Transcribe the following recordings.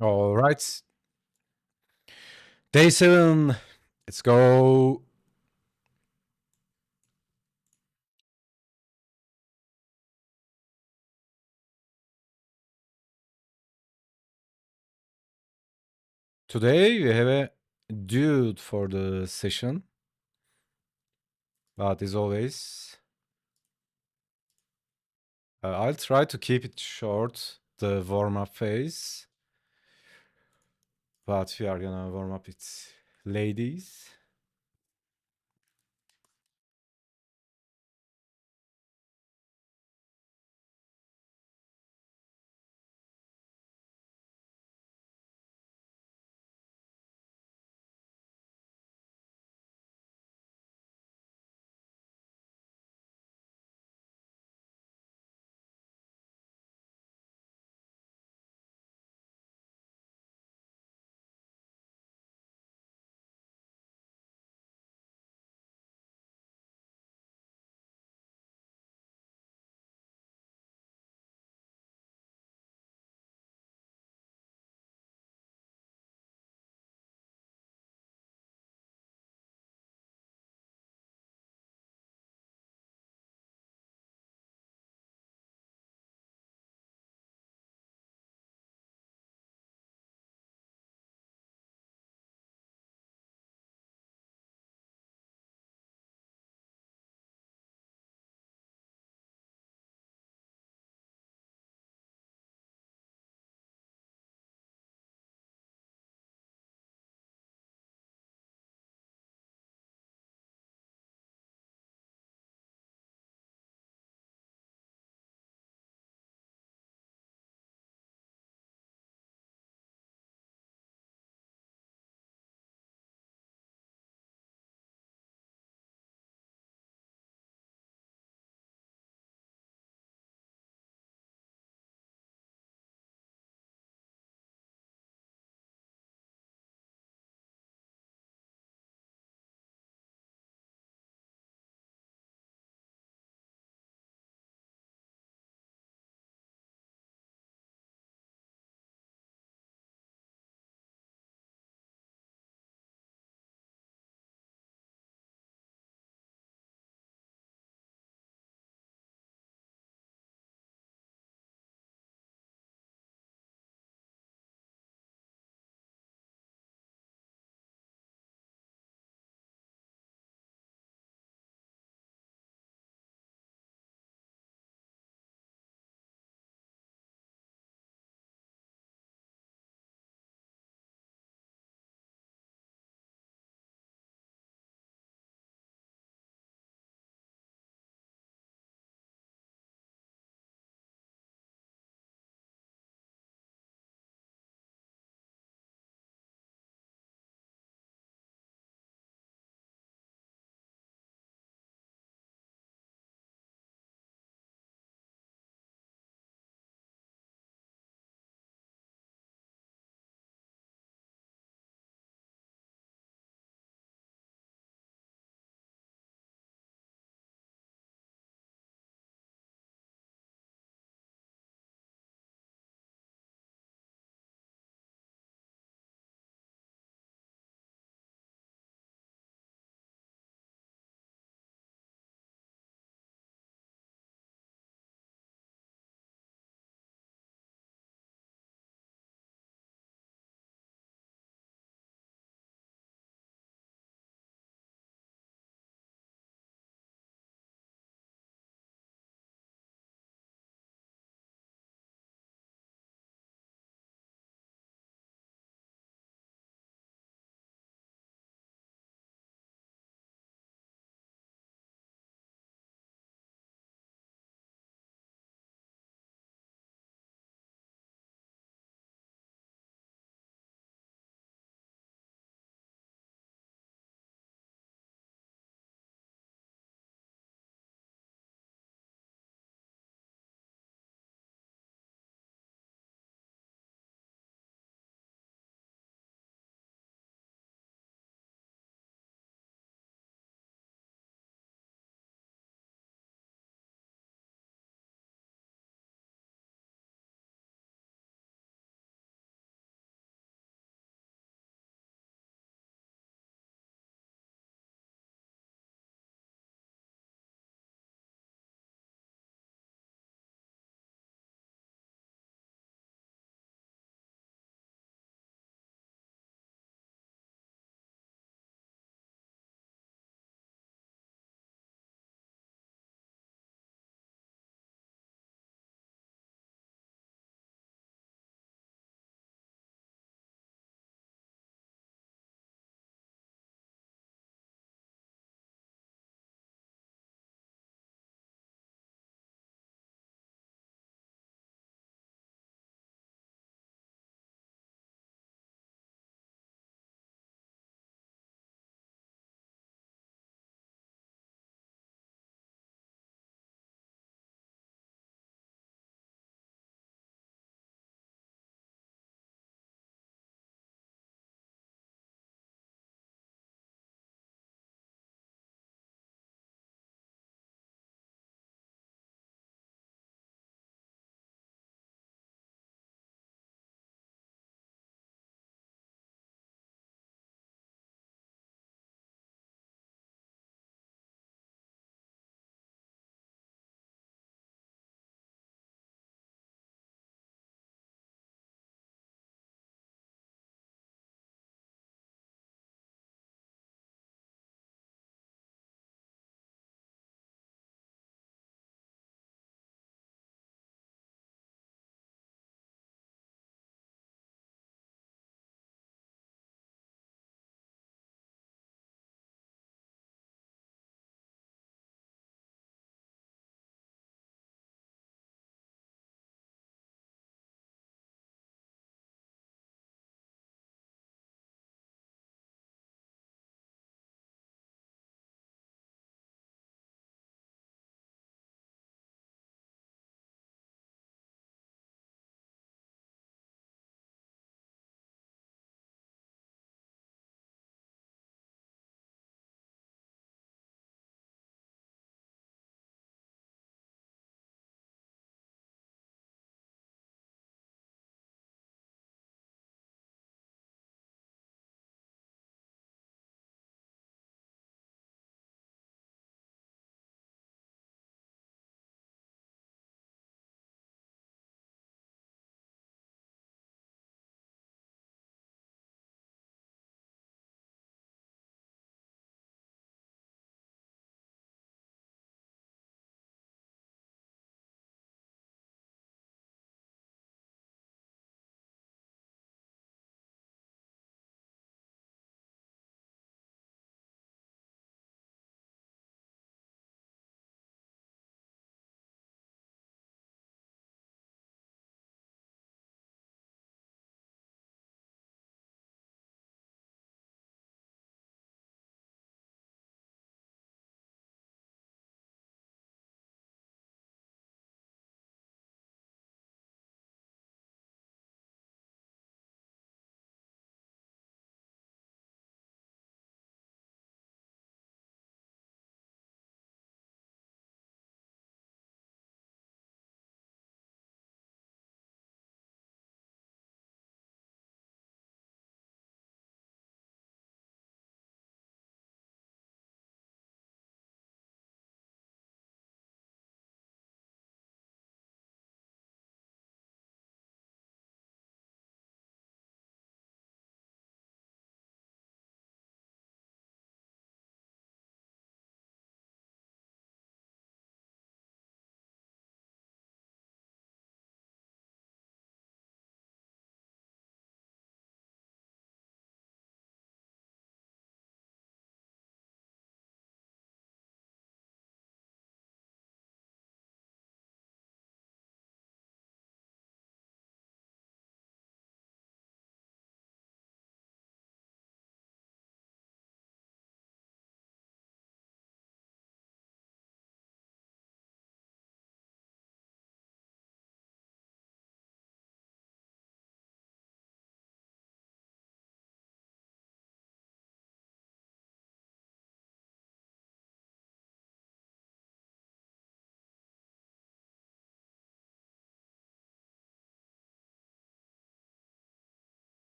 All right. Day 7. Let's go. Today we have a dude for the session, but as always, I'll try to keep it short, the warm up phase. But we are gonna warm up it, ladies.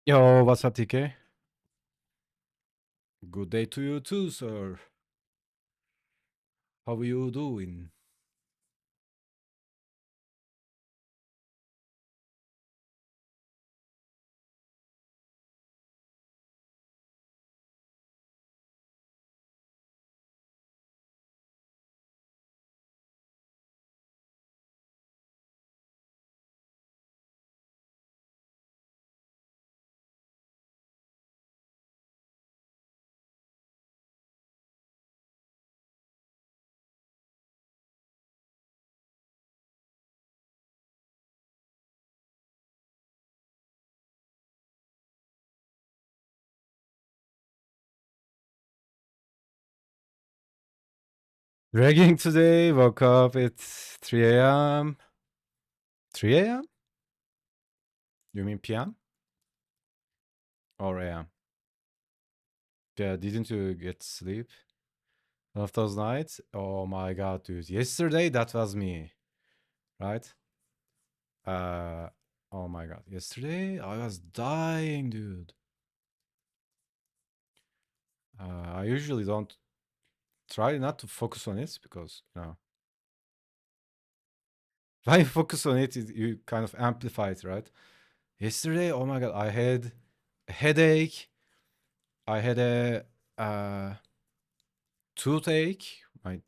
Yo, what's up, TK? Good day to you too, sir. How are you doing? Dragging today, woke up at 3 a.m. 3 a.m.? You mean PM or AM? Yeah, didn't you get sleep one of those nights? Oh my god, dude. Yesterday, that was me, right? Uh, oh my god. Yesterday, I was dying, dude. I usually don't try not to focus on it because, when you focus on it, you kind of amplify it, right? Yesterday, oh my god, I had a headache. I had a uh, toothache. My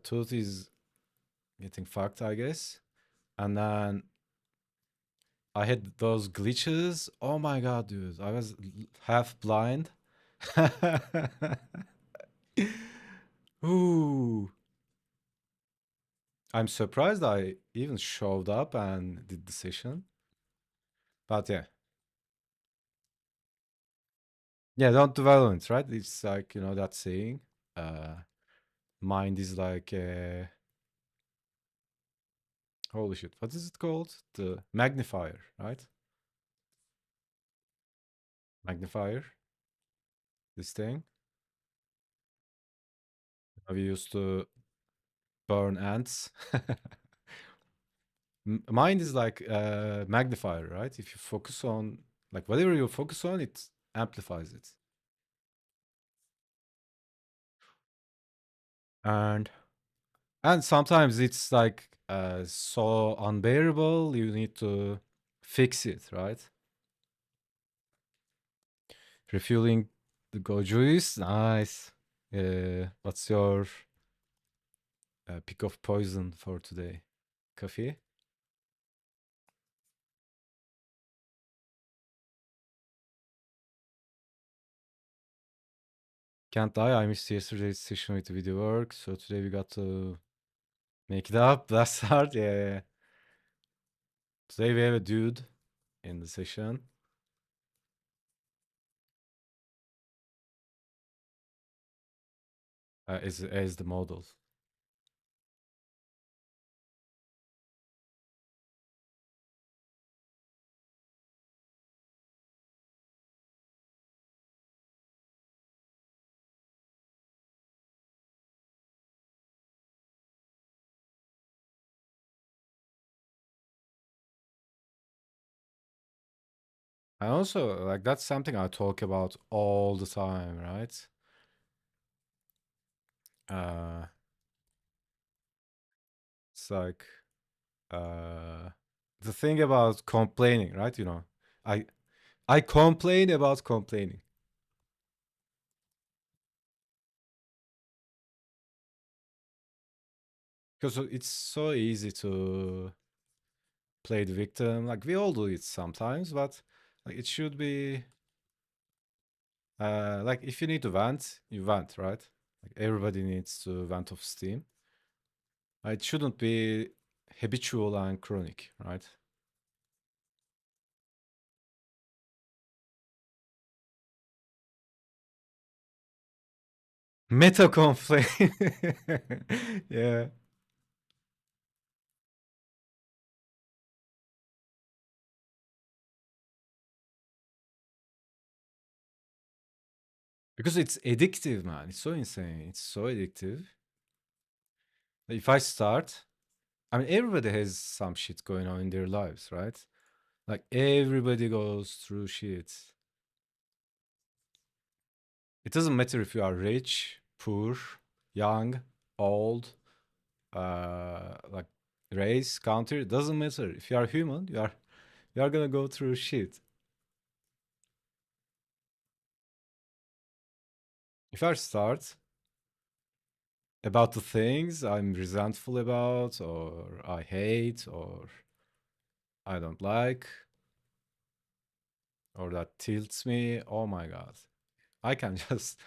tooth is getting fucked, I guess. And then I had those glitches. Oh my god, dude, I was half blind. Ooh, I'm surprised I even showed up and did the session. But yeah, yeah, don't dwell on it, right? It's like that saying. Uh, Mind is like holy shit, what is it called? The magnifier, right? Magnifier, this thing. We used to burn ants. Mind is like magnifier, right? If you focus on like whatever you focus on, it amplifies it. And and sometimes it's like so unbearable, you need to fix it, right? Refueling the go juice, nice. What's your pick of poison for today? Coffee? Can't lie, I missed yesterday's session with the video work, so today we got to make it up. That's hard, yeah, yeah, yeah. Today we have a dude in the session as the model. And also, like, that's something I talk about all the time, right? Uh, it's like uh, the thing about complaining, right? I I complain about complaining because it's so easy to play the victim. Like we all do it sometimes, but like it should be like if you need to vent, you vent, right? Like everybody needs to vent off steam. It shouldn't be habitual and chronic, right? Meta complain. Yeah, because it's addictive, man. It's so insane. It's so addictive. If I start, I mean, everybody has some shit going on in their lives, right? Like everybody goes through shit. It doesn't matter if you are rich, poor, young, old, like race, country. It doesn't matter. If you are human, you are gonna go through shit. If I start about the things I'm resentful about, or I hate, or I don't like, or that tilts me, oh my god, I can just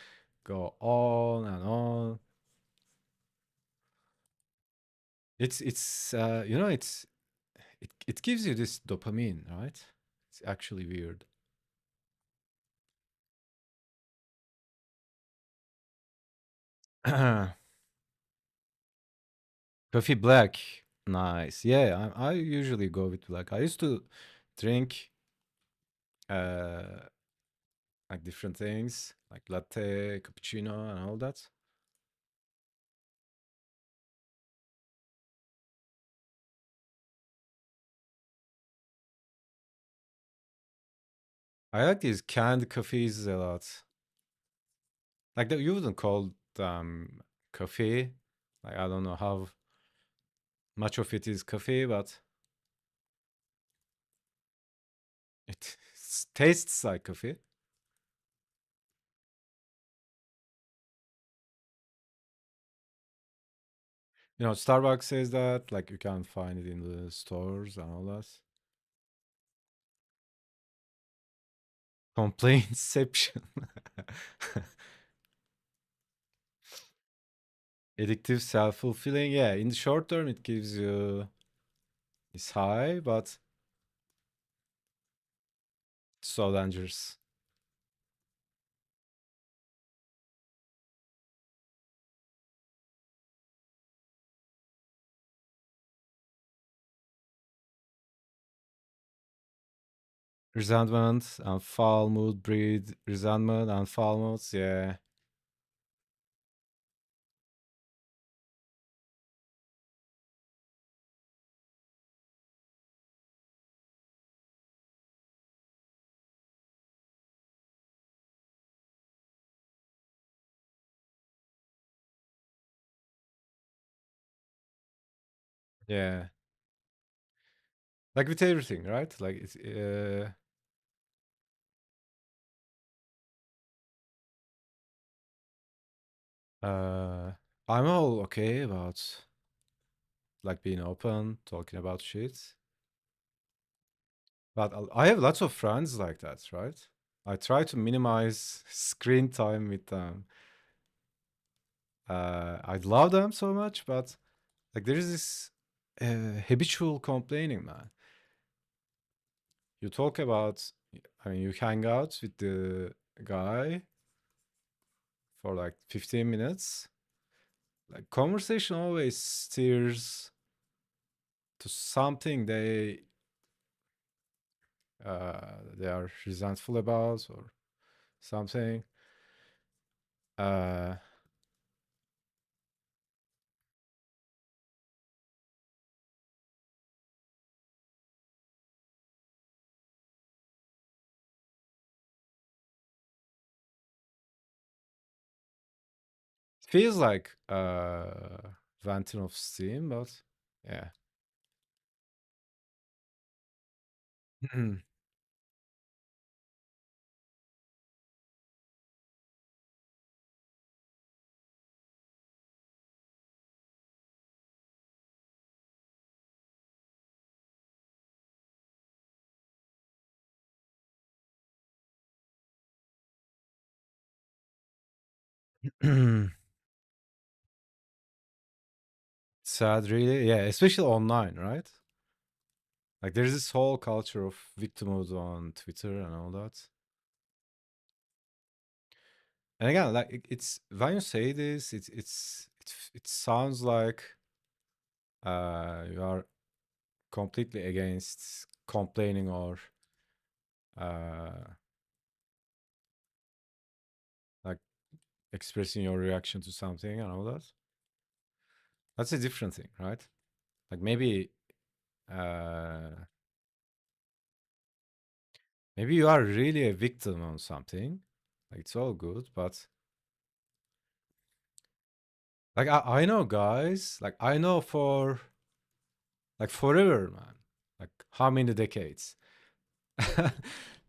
go on and on. It's it gives you this dopamine, right? It's actually weird. Coffee black, nice. Yeah, I usually go with black. I used to drink uh like different things, like latte, cappuccino, and all that. I like these canned coffees a lot. Like that, you wouldn't call them coffee. Like I don't know how much of it is coffee, but it tastes like coffee. Starbucks says that, like you can find it in the stores and all that. Complaintception. Addictive, self-fulfilling. Yeah, in the short term, it gives you this high, but it's so dangerous. Resentment and foul mood breed resentment and foul moods. Yeah. Yeah. Like with everything, right? Like it's uh I'm all okay about like being open, talking about shit. But I have lots of friends like that, right? I try to minimize screen time with them. I love them so much, but like there is this habitual complaining, man. You talk about, I mean, you hang out with the guy for like 15 minutes. Like conversation always steers to something they are resentful about or something. Uh, feels like venting of steam, but yeah. Sad, really. Yeah, especially online, right? Like there's this whole culture of victimhood on Twitter and all that. And again, like it's when you say this, it sounds like you are completely against complaining or uh, like expressing your reaction to something and all that. That's a different thing, right? Like maybe uh, Maybe you are really a victim on something. Like it's all good, but like I know guys, like I know for like forever, man. Like how many decades?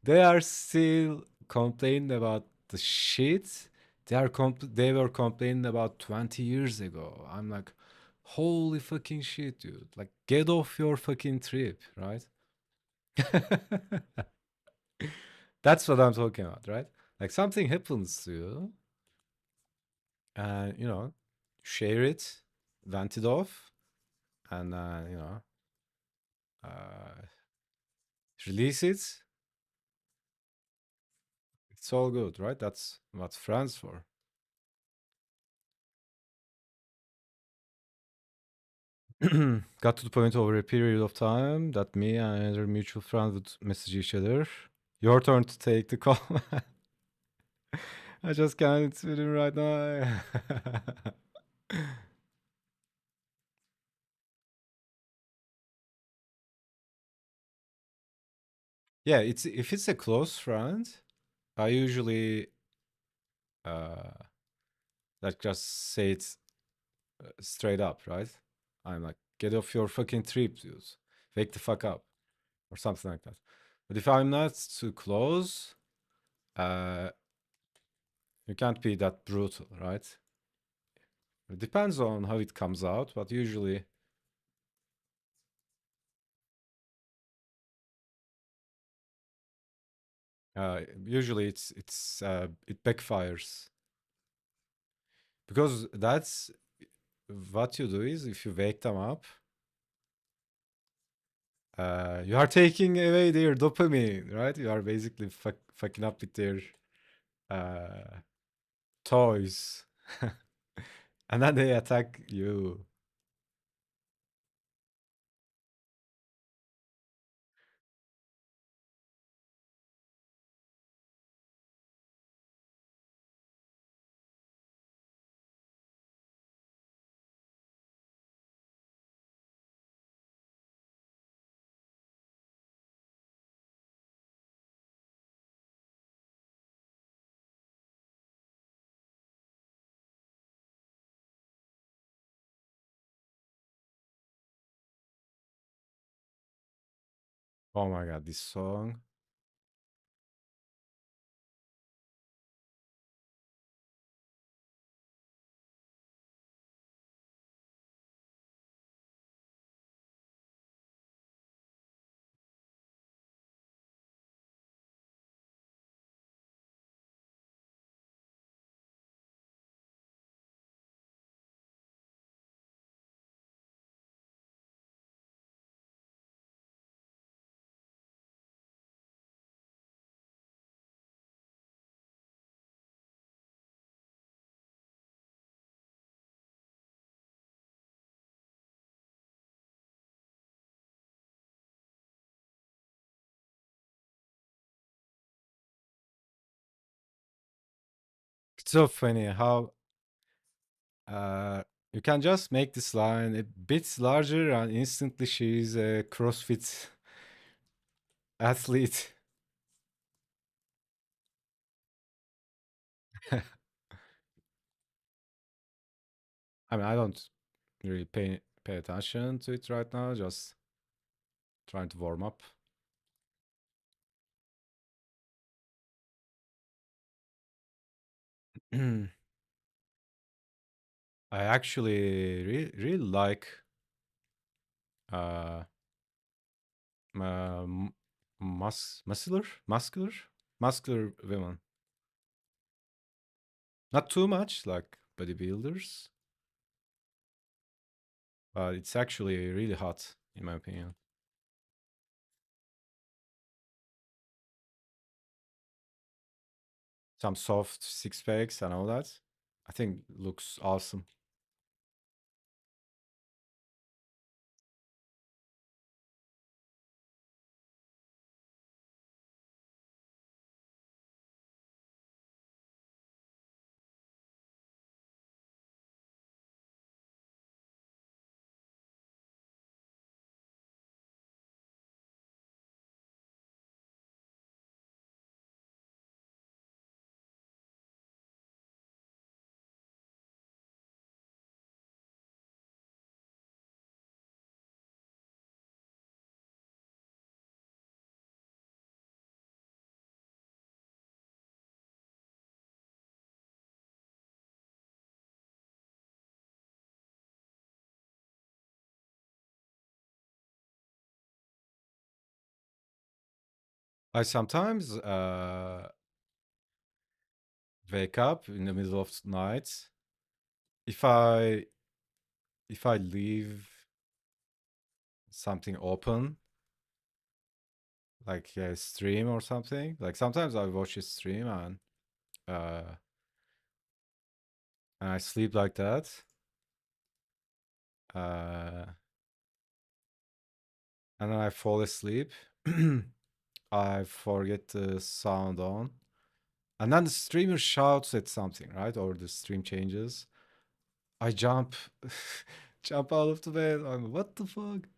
They are still complaining about the shit they were complaining about 20 years ago. I'm like, holy fucking shit, dude. Like get off your fucking trip, right? That's what I'm talking about, right? Like something happens to you and share it, vent it off, and uh, release it. It's all good, right? That's what friends for. Got to the point over a period of time that me and another mutual friend would message each other. Your turn to take the call. I just can't with him right now. Yeah, it's if it's a close friend, I usually uh like just say it straight up, right? I'm like, get off your fucking trip, dude. Wake the fuck up, or something like that. But if I'm not too close, uh, you can't be that brutal, right? It depends on how it comes out, but usually it backfires because that's what you do is if you wake them up, you are taking away their dopamine, right? You are basically fucking up with their uh, toys, and then they attack you. Oh my god, this song. It's so funny how uh, you can just make this line a bit larger and instantly she's a CrossFit athlete. I mean, I don't really pay attention to it right now, just trying to warm up. I actually really like uh, muscular women. Not too much like bodybuilders, but it's actually really hot in my opinion. Some soft six packs and all that. I think looks awesome. I sometimes wake up in the middle of night. If I if I leave something open, like a stream or something, like sometimes I watch a stream uh, and I sleep like that. Uh, and then I fall asleep. I forget the sound on. And then the streamer shouts at something, right? Or the stream changes. I jump, jump out of the bed. I'm what the fuck?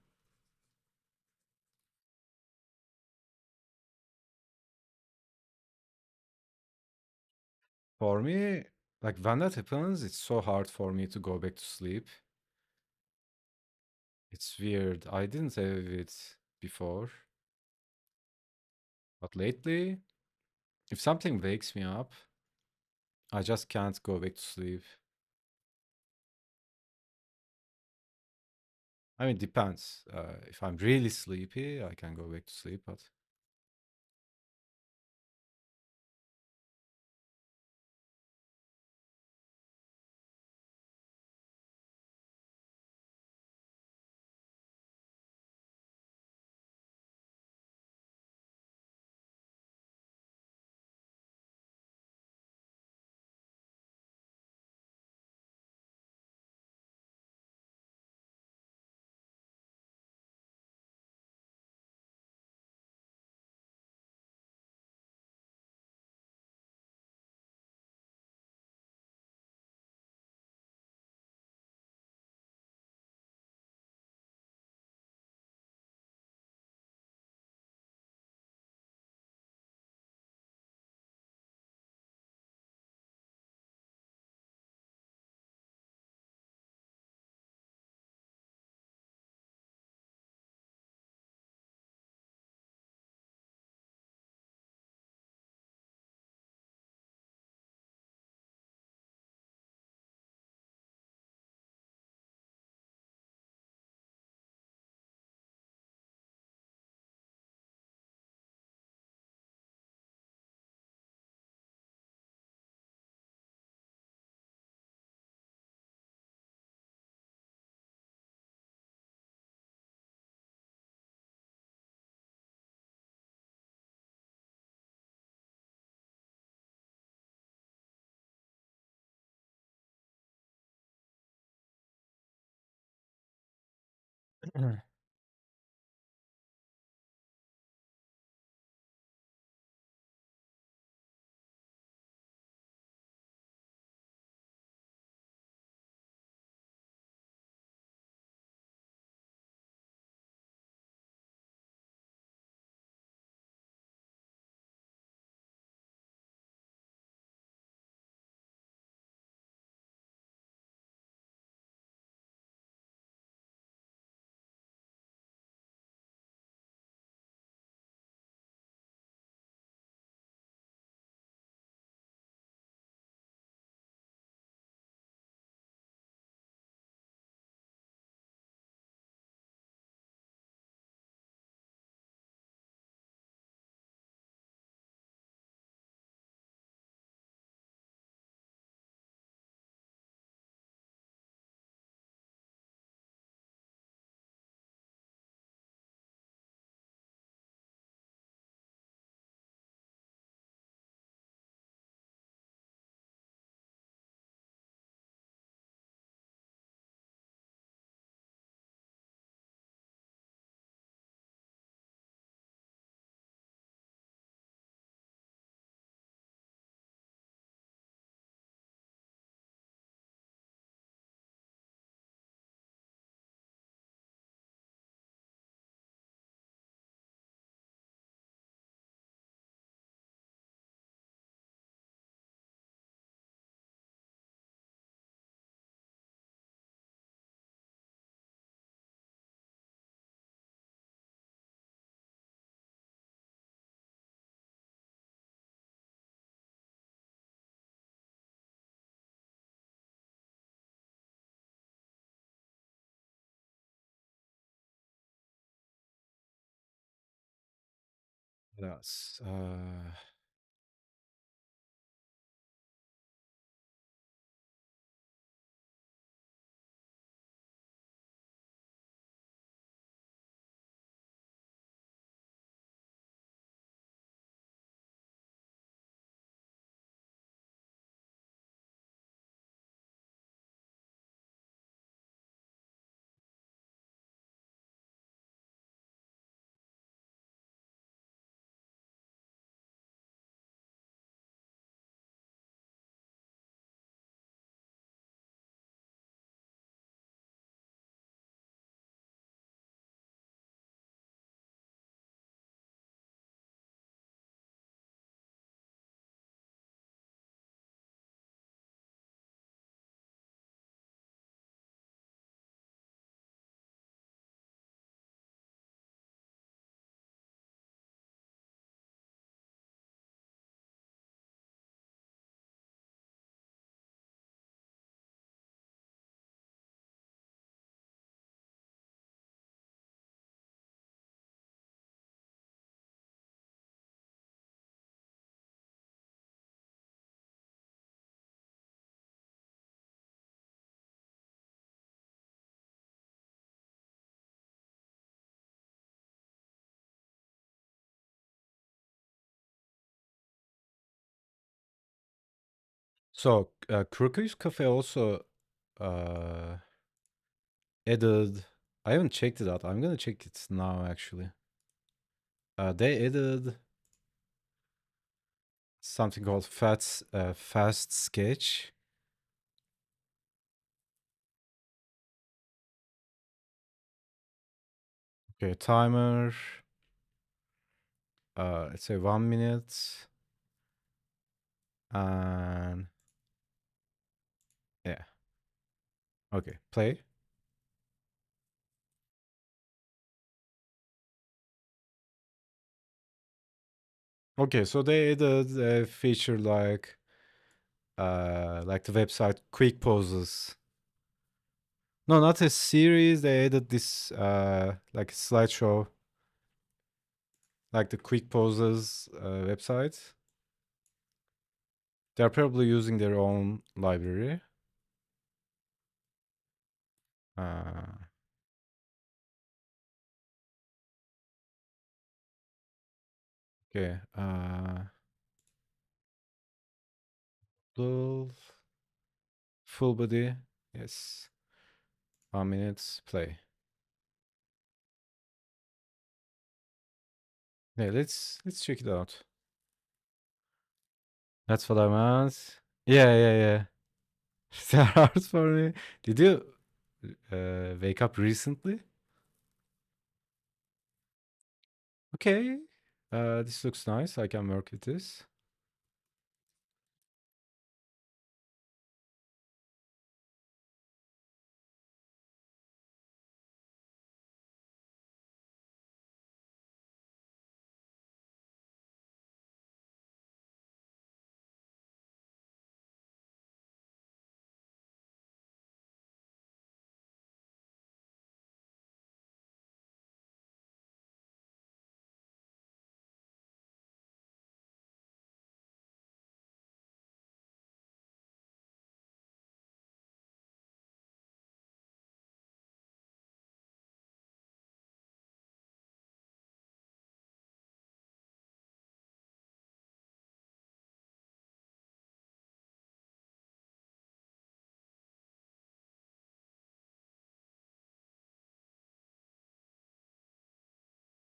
For me, like when that happens, it's so hard for me to go back to sleep. It's weird. I didn't have it before, but lately, if something wakes me up, I just can't go back to sleep. I mean, depends. If I'm really sleepy, I can go back to sleep, but Yes. So, Croquis Cafe also uh, added. I haven't checked it out. I'm gonna check it now, actually. They added something called Fast Sketch. Okay, timer. Let's say 1 minute. And yeah. Okay, play. Okay, so they added a feature like the website quick poses. No, not a series. They added this like a slideshow, like the quick poses website. They're probably using their own library. Uh, okay. Full full body. Yes. 1 minute. Play. Yeah, let's check it out. That's what I meant. Yeah, yeah, yeah. They're hard for me. Did you wake up recently? Okay. This looks nice. I can work with this.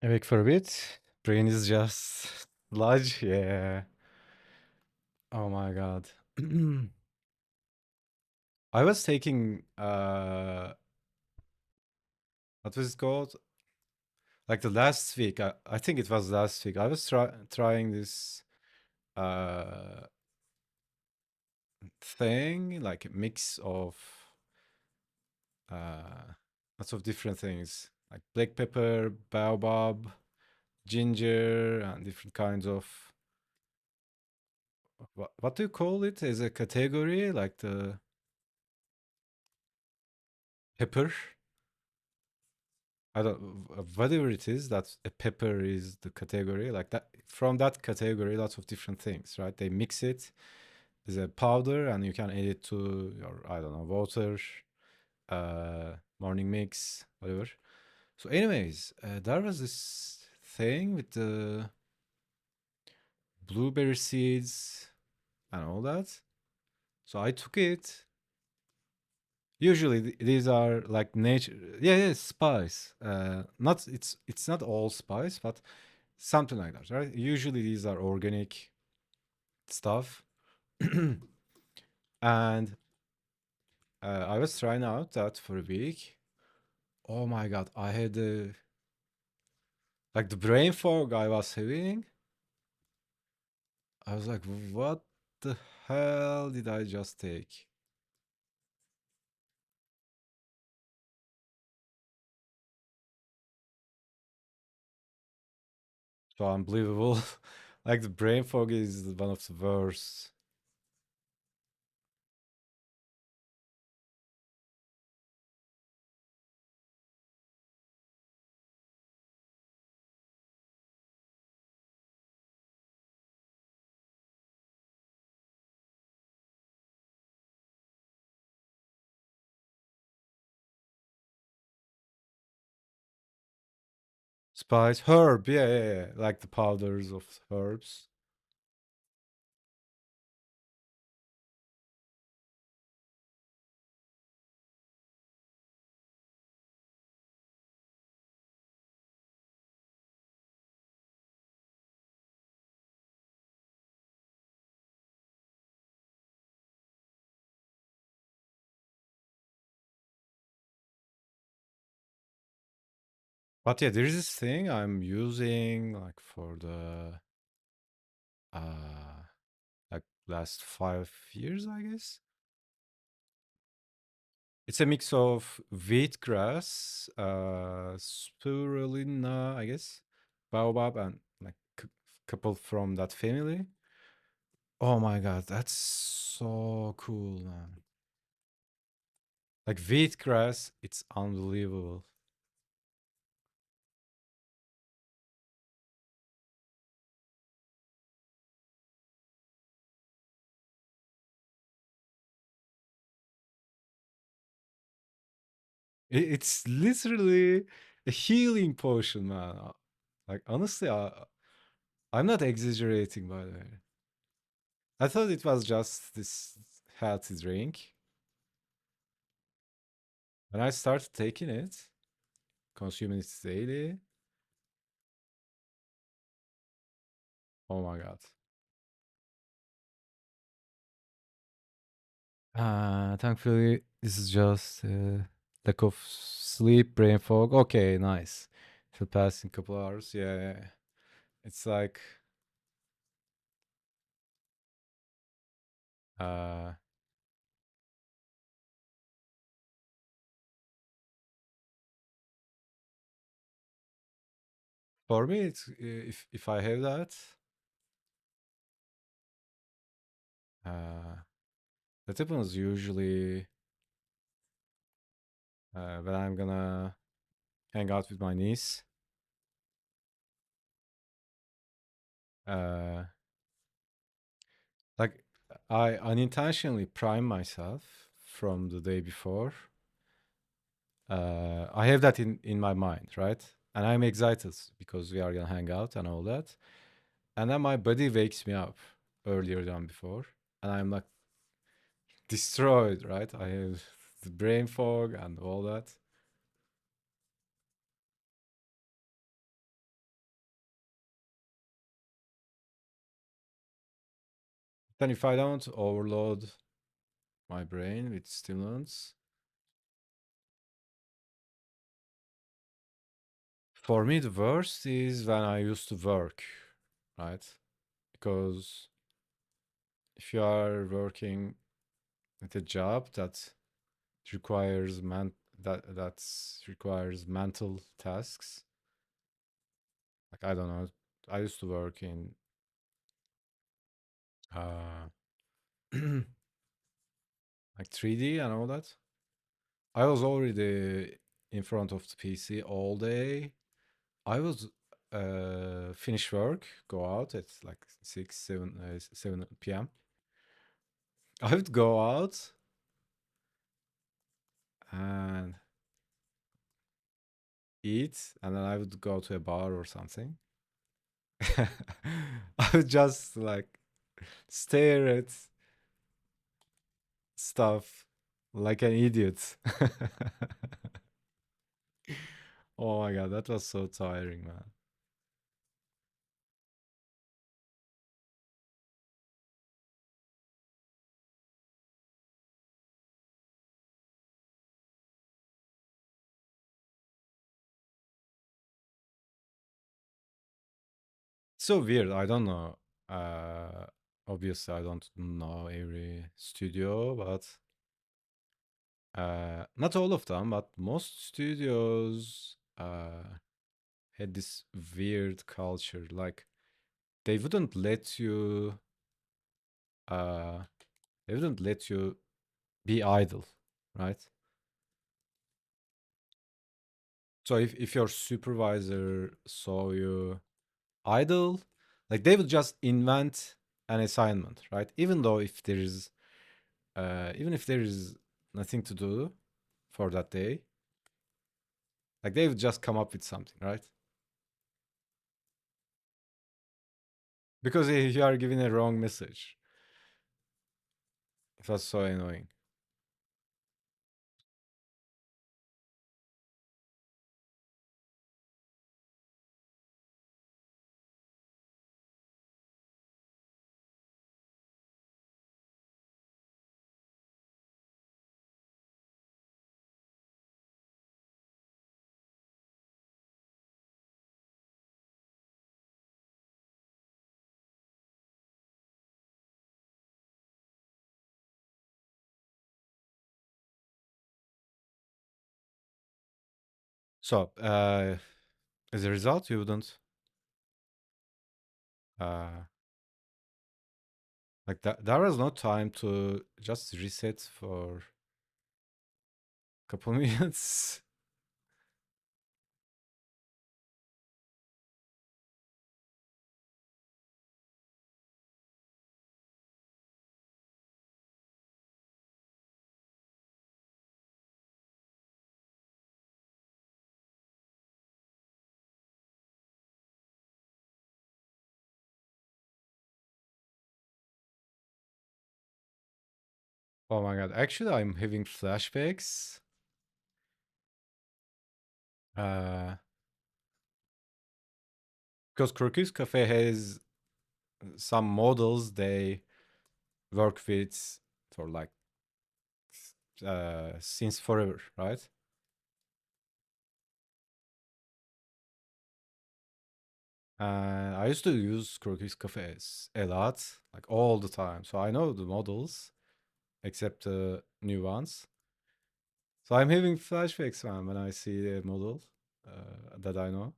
Awake for a bit. Brain is just large. Yeah. Oh my god. I was taking what was it called? Like the last week. I think it was last week. I was trying this uh thing, like a mix of uh lots of different things. Like black pepper, baobab, ginger, and different kinds of what do you call it as a category? Like the pepper? I don't whatever it is that a pepper is the category like that from that category lots of different things, right? They mix it as a powder and you can add it to your I don't know water, morning mix, whatever. So, anyways, there was this thing with the blueberry seeds and all that. So I took it. Usually these are like nature. Yeah, yeah, spice. Not it's not all spice, but something like that, right? Usually these are organic stuff. And I was trying out that for a week. Oh my god, I had like the brain fog I was having. I was like, what the hell did I just take? So unbelievable. Like the brain fog is one of the worst. Spice, herb, yeah, yeah, yeah. Like the powders of herbs. But yeah, there's this thing I'm using like for the uh like last 5 years, I guess. It's a mix of wheatgrass, spirulina, I guess, baobab, and like couple from that family. Oh my god, that's so cool, man. Like wheatgrass, it's unbelievable. It's literally a healing potion, man. Like honestly, I'm not exaggerating, by the way. I thought it was just this healthy drink. When I started taking it, consuming it daily, oh my god. Thankfully, this is just lack of sleep, brain fog. Okay, nice. It'll pass in a couple hours. Yeah, yeah, yeah. It's like uh for me, it's if I have that, uh, that happens usually when I'm gonna hang out with my niece. Uh, like I unintentionally prime myself from the day before. I have that in my mind, right? And I'm excited because we are gonna hang out and all that. And then my body wakes me up earlier than before, and I'm like destroyed, right? I have the brain fog and all that. Then if I don't overload my brain with stimulants, for me the worst is when I used to work, right? Because if you are working at a job that requires requires mental tasks, like I don't know, I used to work in uh like 3D and all that. I was already in front of the PC all day. I would finish work, go out at like 6, 7, 7 p.m. I would go out and eat, and then I would go to a bar or something. I would just like stare at stuff like an idiot. Oh my god, that was so tiring, man. So weird. I don't know. Uh, Obviously, I don't know every studio, but not all of them, but most studios had this weird culture. Like they wouldn't let you, uh, they wouldn't let you be idle, right? So if your supervisor saw you idle, like they would just invent an assignment, right? Even if there is nothing to do for that day, like they would just come up with something, right? Because you are giving a wrong message. It was so annoying. So as a result, you wouldn't uh, like that. There was no time to just reset for a couple minutes. Oh my god! Actually, I'm having flashbacks. Uh, because Croquis Cafe has some models they work with for like since forever, right? I used to use Croquis Cafes a lot, like all the time. So I know the models, except the new ones. So I'm having flashbacks, man, when I see a model that I know.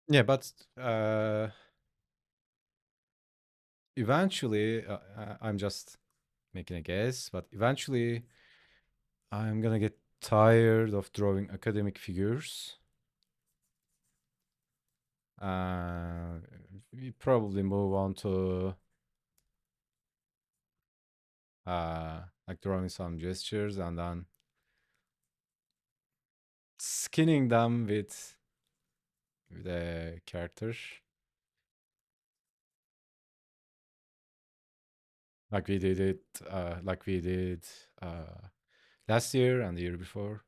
Yeah, but eventually, I'm just making a guess, but eventually I'm gonna get tired of drawing academic figures. Uh, we probably move on to like drawing some gestures and then skinning them with a character like we did it like we did uh, last year and the year before.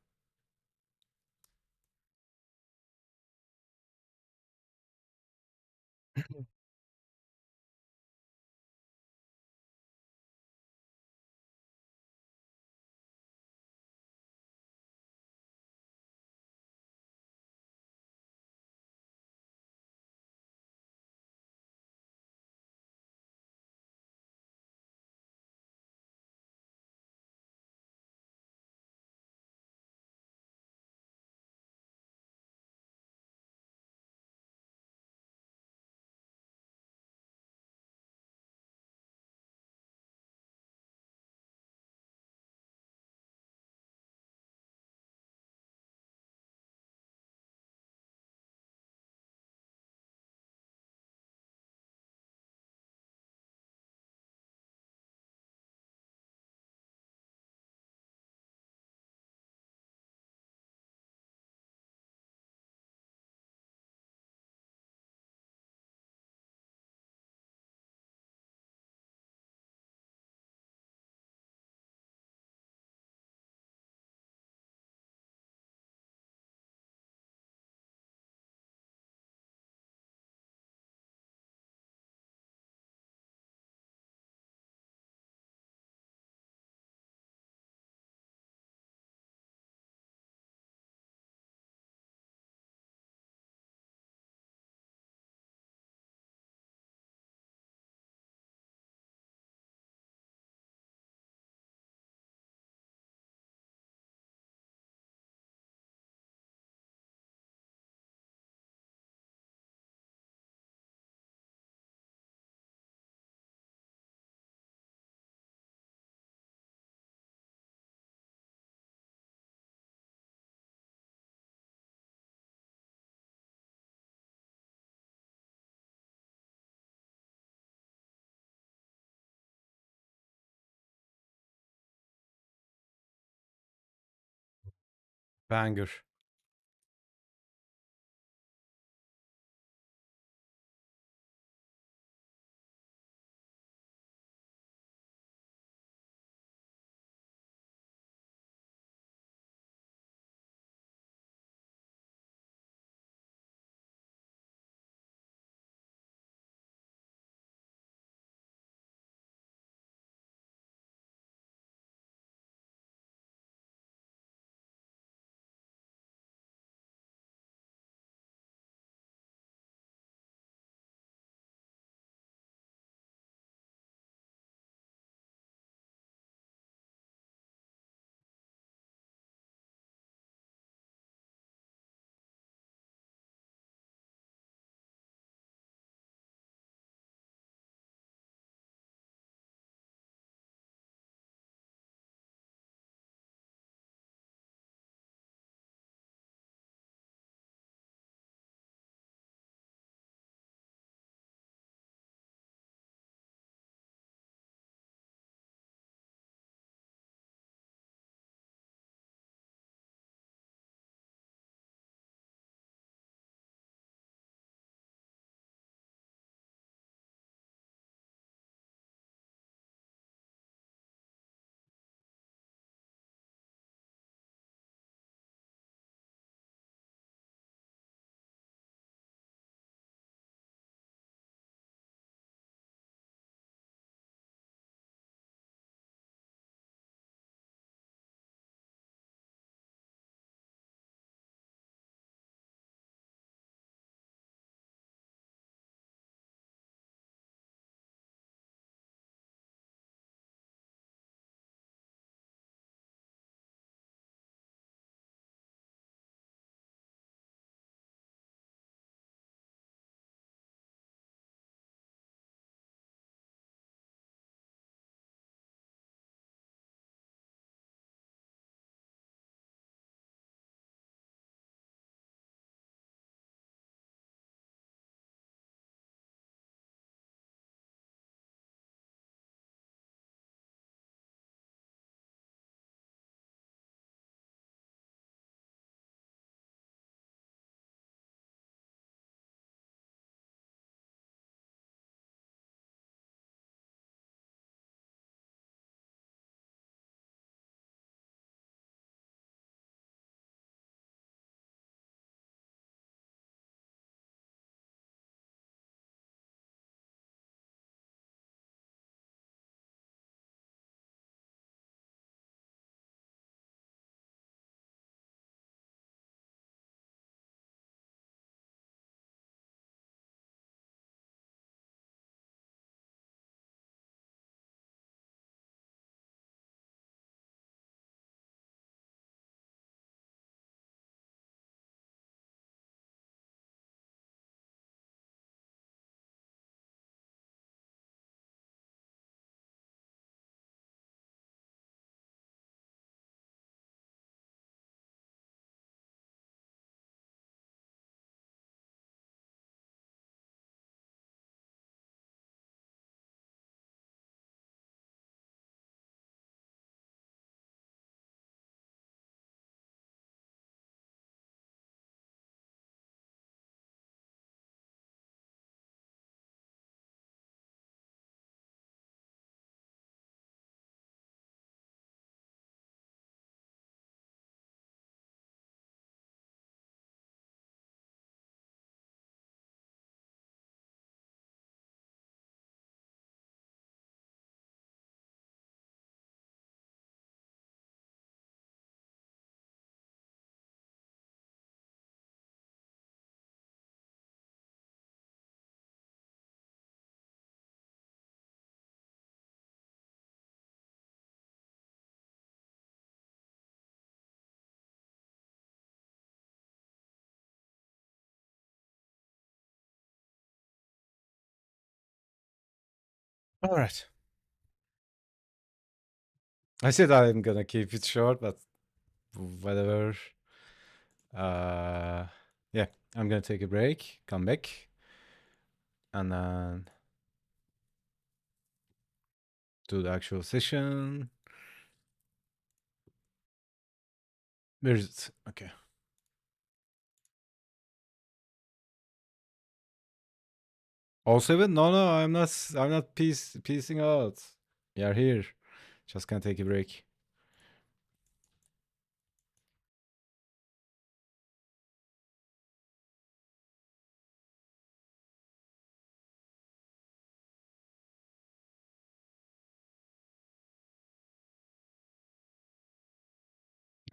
Banger. All right. I said I'm gonna keep it short, but whatever. Uh, yeah, I'm gonna take a break, come back, and then do the actual session. Where is it? Okay. All seven? No, no, I'm not. I'm not piecing out. We are here. Just gonna take a break.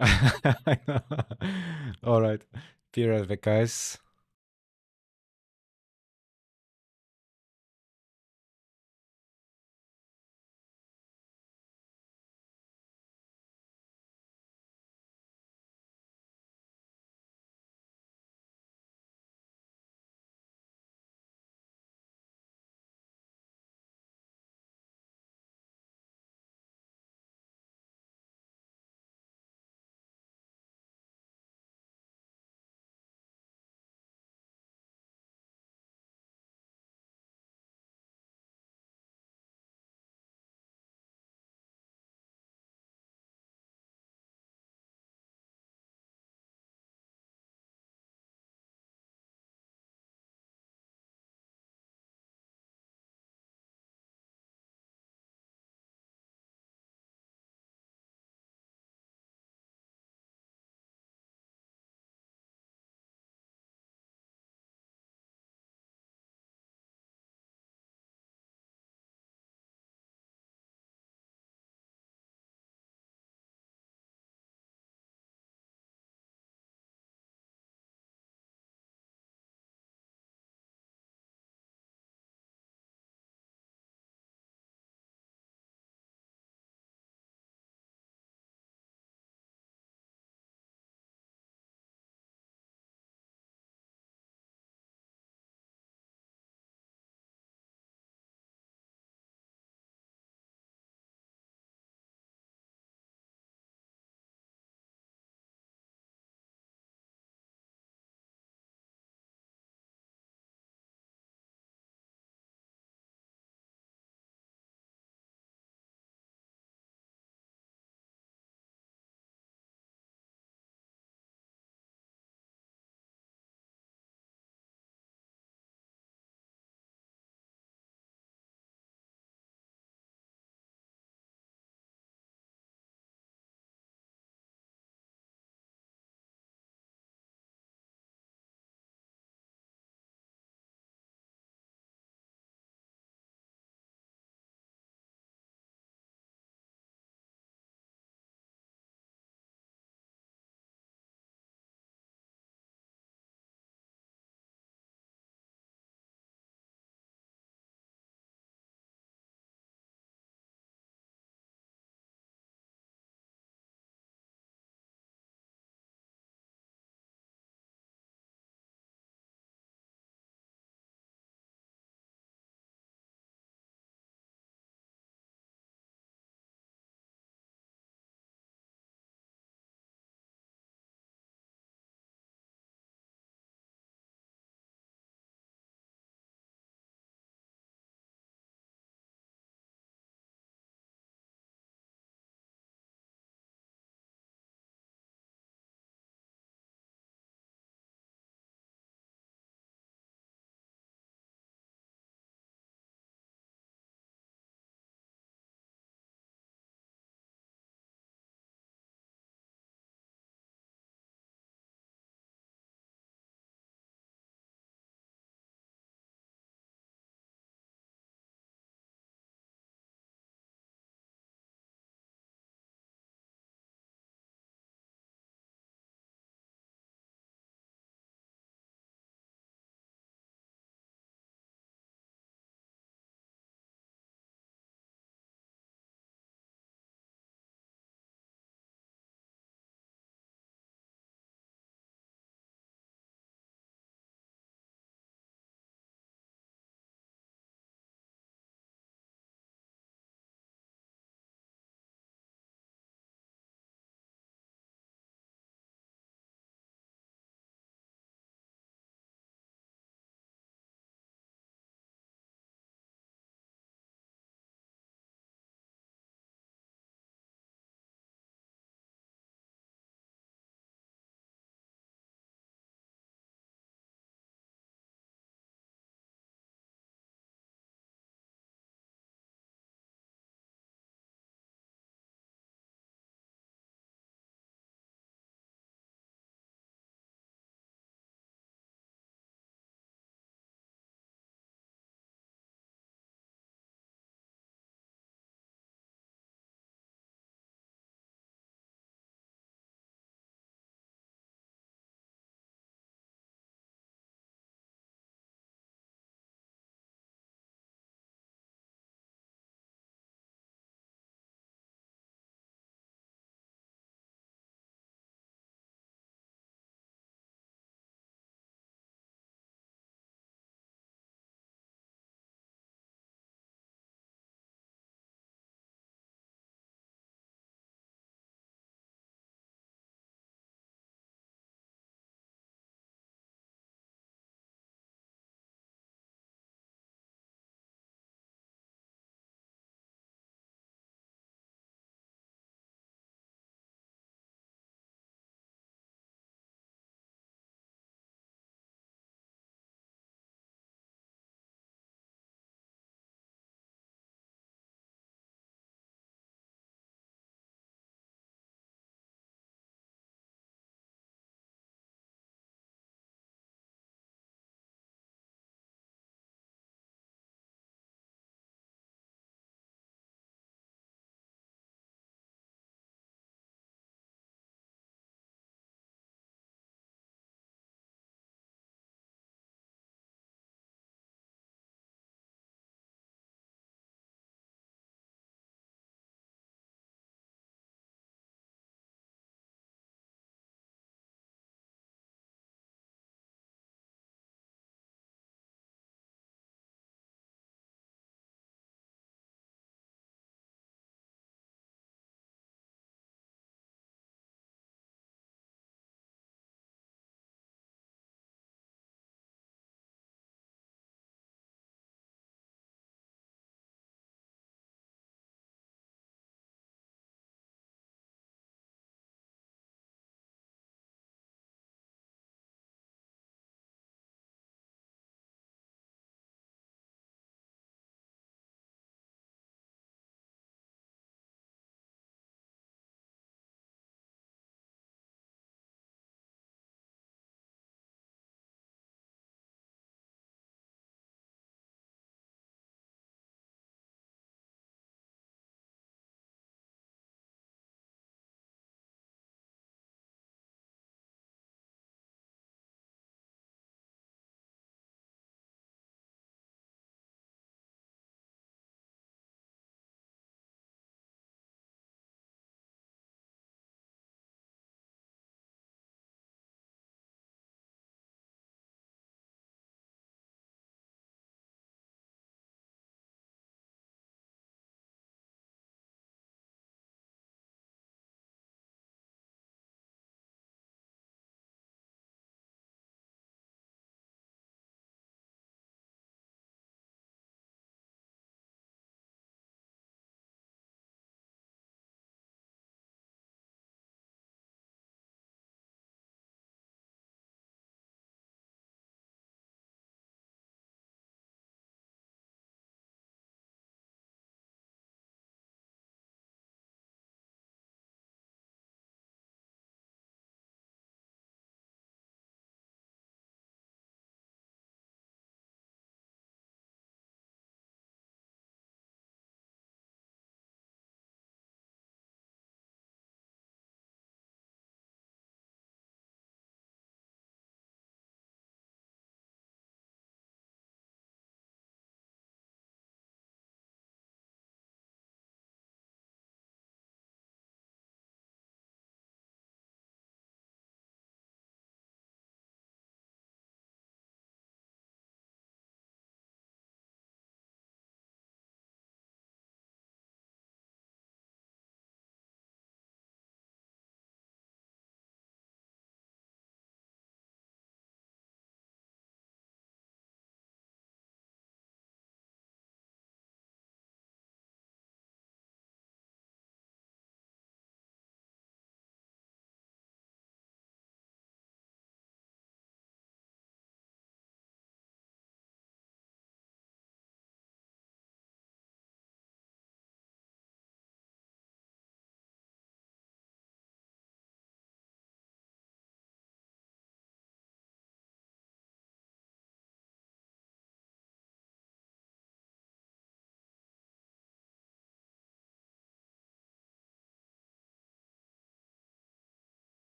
I know. All right. Be right back, guys.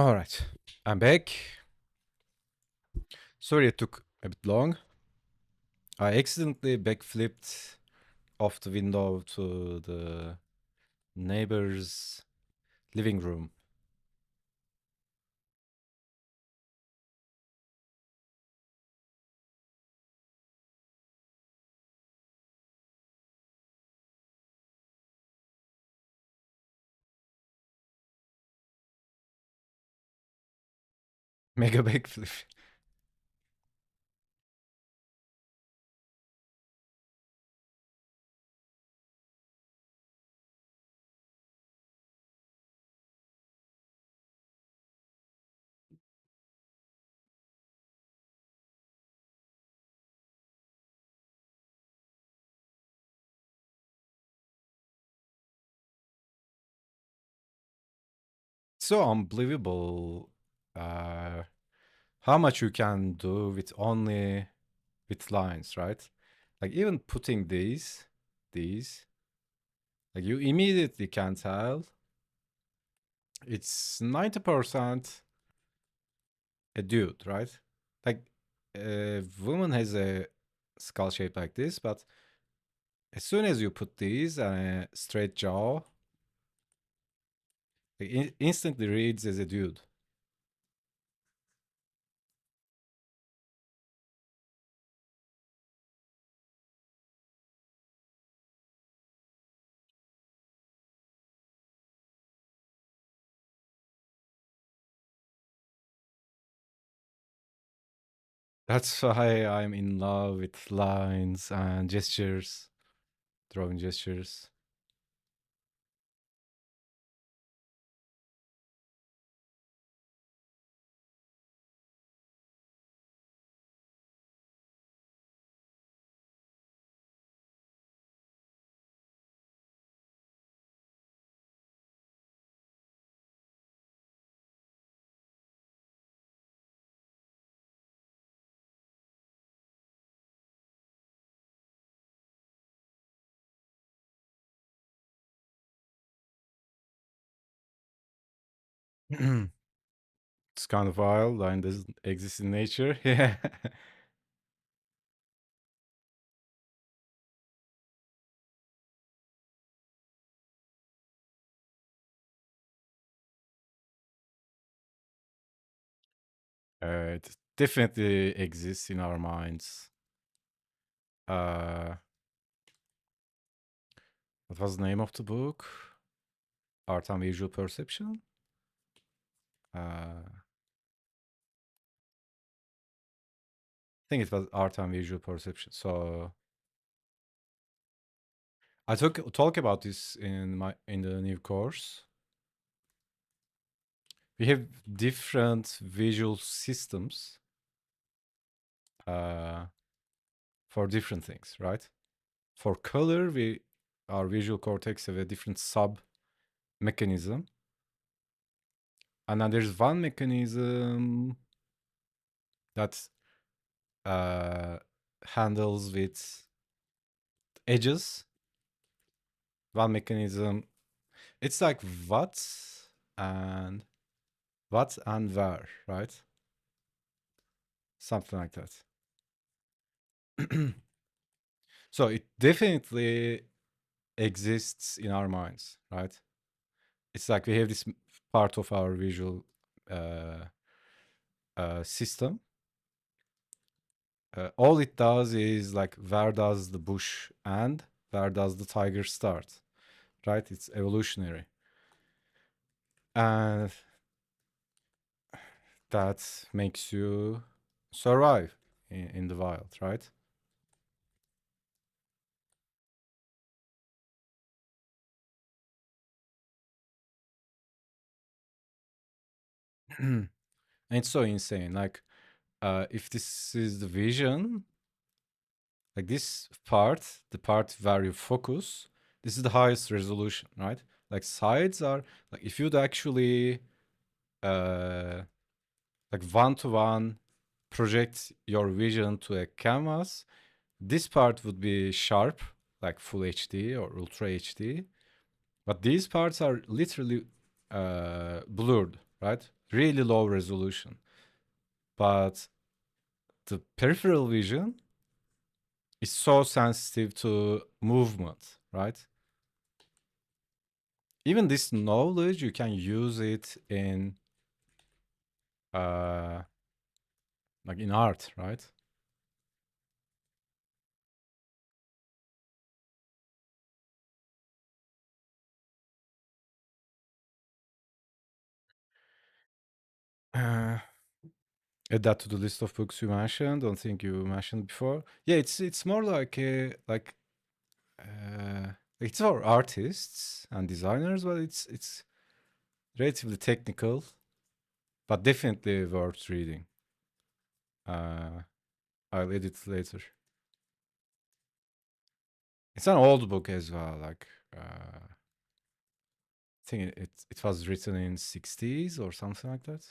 All right, I'm back. Sorry it took a bit long. I accidentally backflipped off the window to the neighbor's living room. Mega backflip. So unbelievable how much you can do with only with lines, right? Like even putting these, like you immediately can tell it's 90% a dude, right? Like a woman has a skull shape like this, but as soon as you put these and a straight jaw, it instantly reads as a dude. That's why I'm in love with lines and gestures, drawing gestures. It's kind of wild. Line doesn't exist in nature. Yeah. It definitely exists in our minds. Uh, what was the name of the book? Art and Visual Perception? I think it was Art and Visual Perception. So I talk about this in the new course. We have different visual systems uh, for different things, right? For color, our visual cortex have a different sub mechanism, and then there's one mechanism that uh, handles with edges. One mechanism, it's like and what and where, right? Something like that. So it definitely exists in our minds, right? It's like we have this part of our visual uh, system. All it does is like where does the bush end, where does the tiger start, right? It's evolutionary, and that makes you survive in the wild, right? And it's so insane. Like, if this is the vision, like this part, the part where you focus, this is the highest resolution, right? Like sides are like if you'd actually uh like one to one project your vision to a canvas, this part would be sharp, like full HD or ultra HD, but these parts are literally blurred, right? really low resolution. But the peripheral vision is so sensitive to movement, right? Even this knowledge, you can use it in uh, like in art, right? Uh, Add that to the list of books you mentioned. Don't think you mentioned before. Yeah, it's more like it's for artists and designers, but it's relatively technical, but definitely worth reading. Uh, I'll edit it later. It's an old book as well. Like I think it was written in 60s or something like that.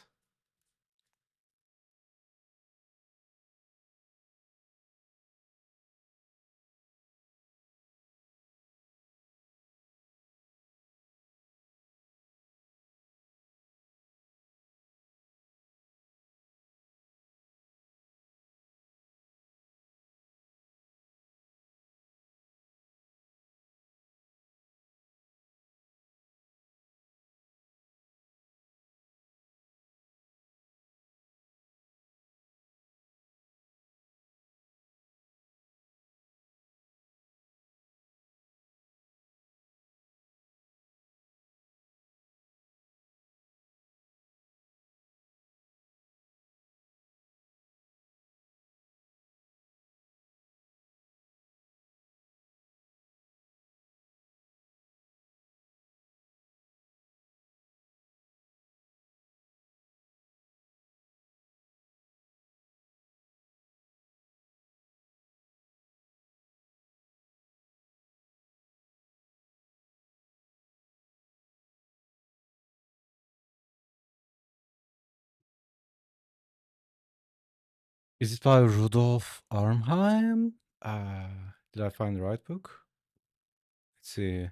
Is it by Rudolf Arnheim? Did I find the right book? Let's see.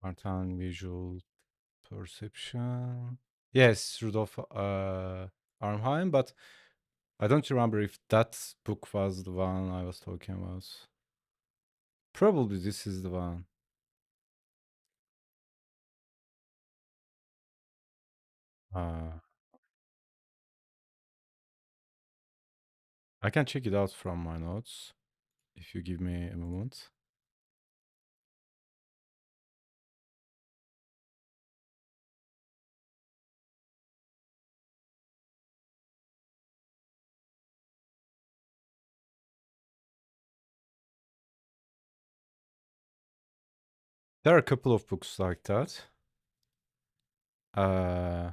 Art Visual Perception. Yes, Rudolf Arnheim, but I don't remember if that book was the one I was talking about. Probably this is the one. Uh, I can check it out from my notes if you give me a moment. There are a couple of books like that. Uh,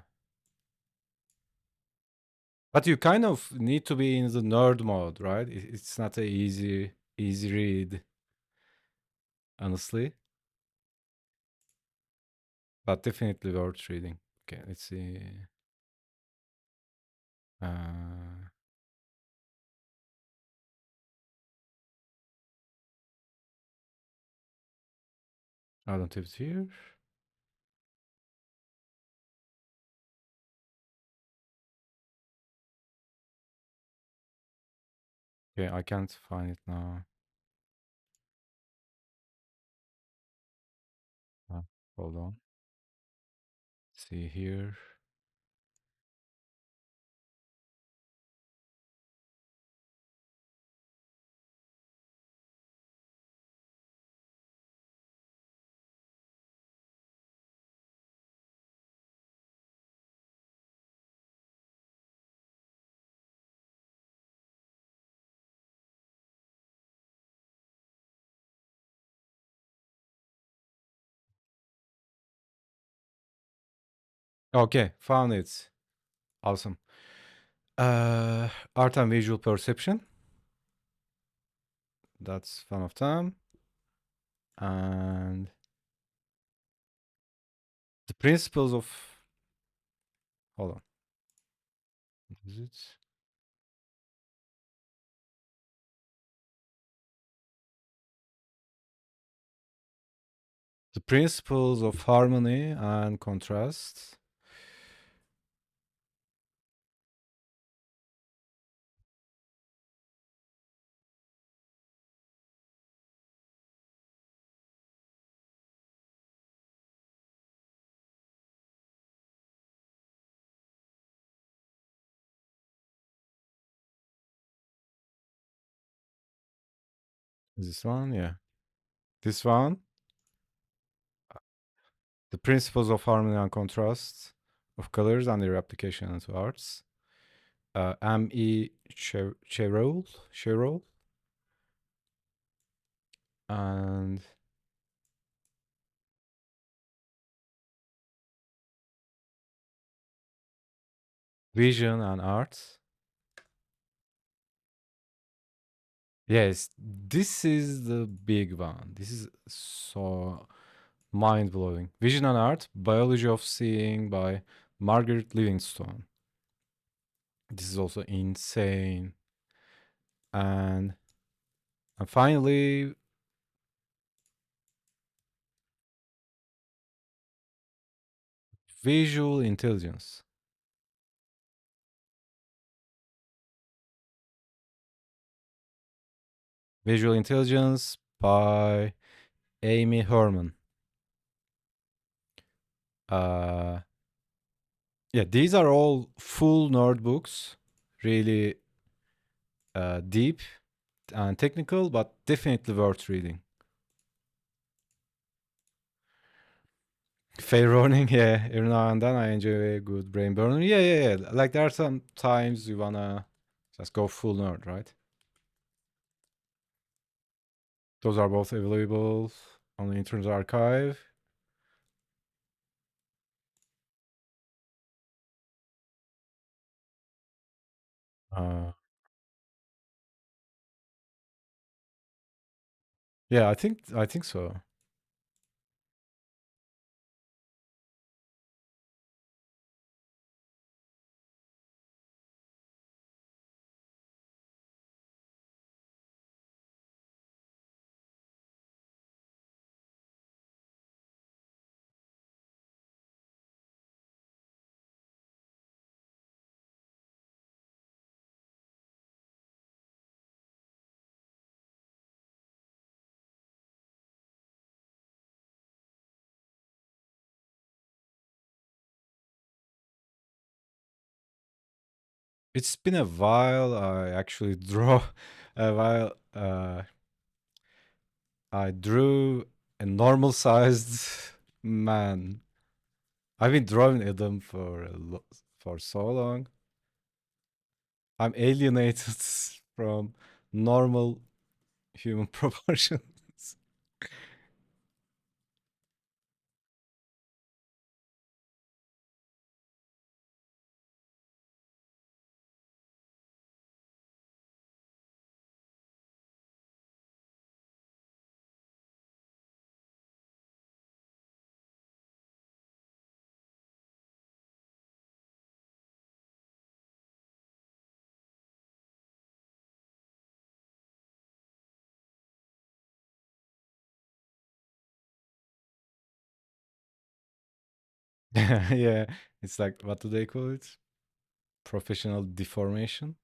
but you kind of need to be in the nerd mode, right? It's not a easy read, honestly, but definitely worth reading. Okay, let's see. Uh, I don't have it here. Okay, I can't find it now. Uh, Hold on. See here. Okay, found it. Awesome. Art and visual perception. That's one of them. And the principles of. Hold on. What is it? The principles of harmony and contrast. Is this one? Yeah. This one, the principles of harmony and contrast of colors and their application into arts. M.E. Cherol, and Vision and Arts. Yes, this is the big one. This is so mind blowing. Vision and Art, Biology of Seeing by Margaret Livingstone. This is also insane. And and finally, Visual Intelligence. Visual Intelligence by Amy Herman. Uh, yeah, these are all full nerd books, really deep and technical, but definitely worth reading. Fair warning, yeah. Every now and then I enjoy a good brain burner. Yeah, yeah, yeah. Like there are some times you wanna just go full nerd, right? Those are both available on the Internet Archive. Uh, yeah, I think so. It's been a while. I actually draw a while. I drew a normal sized man. I've been drawing Adam for so long. I'm alienated from normal human proportions. Yeah, it's like, what do they call it? Professional deformation.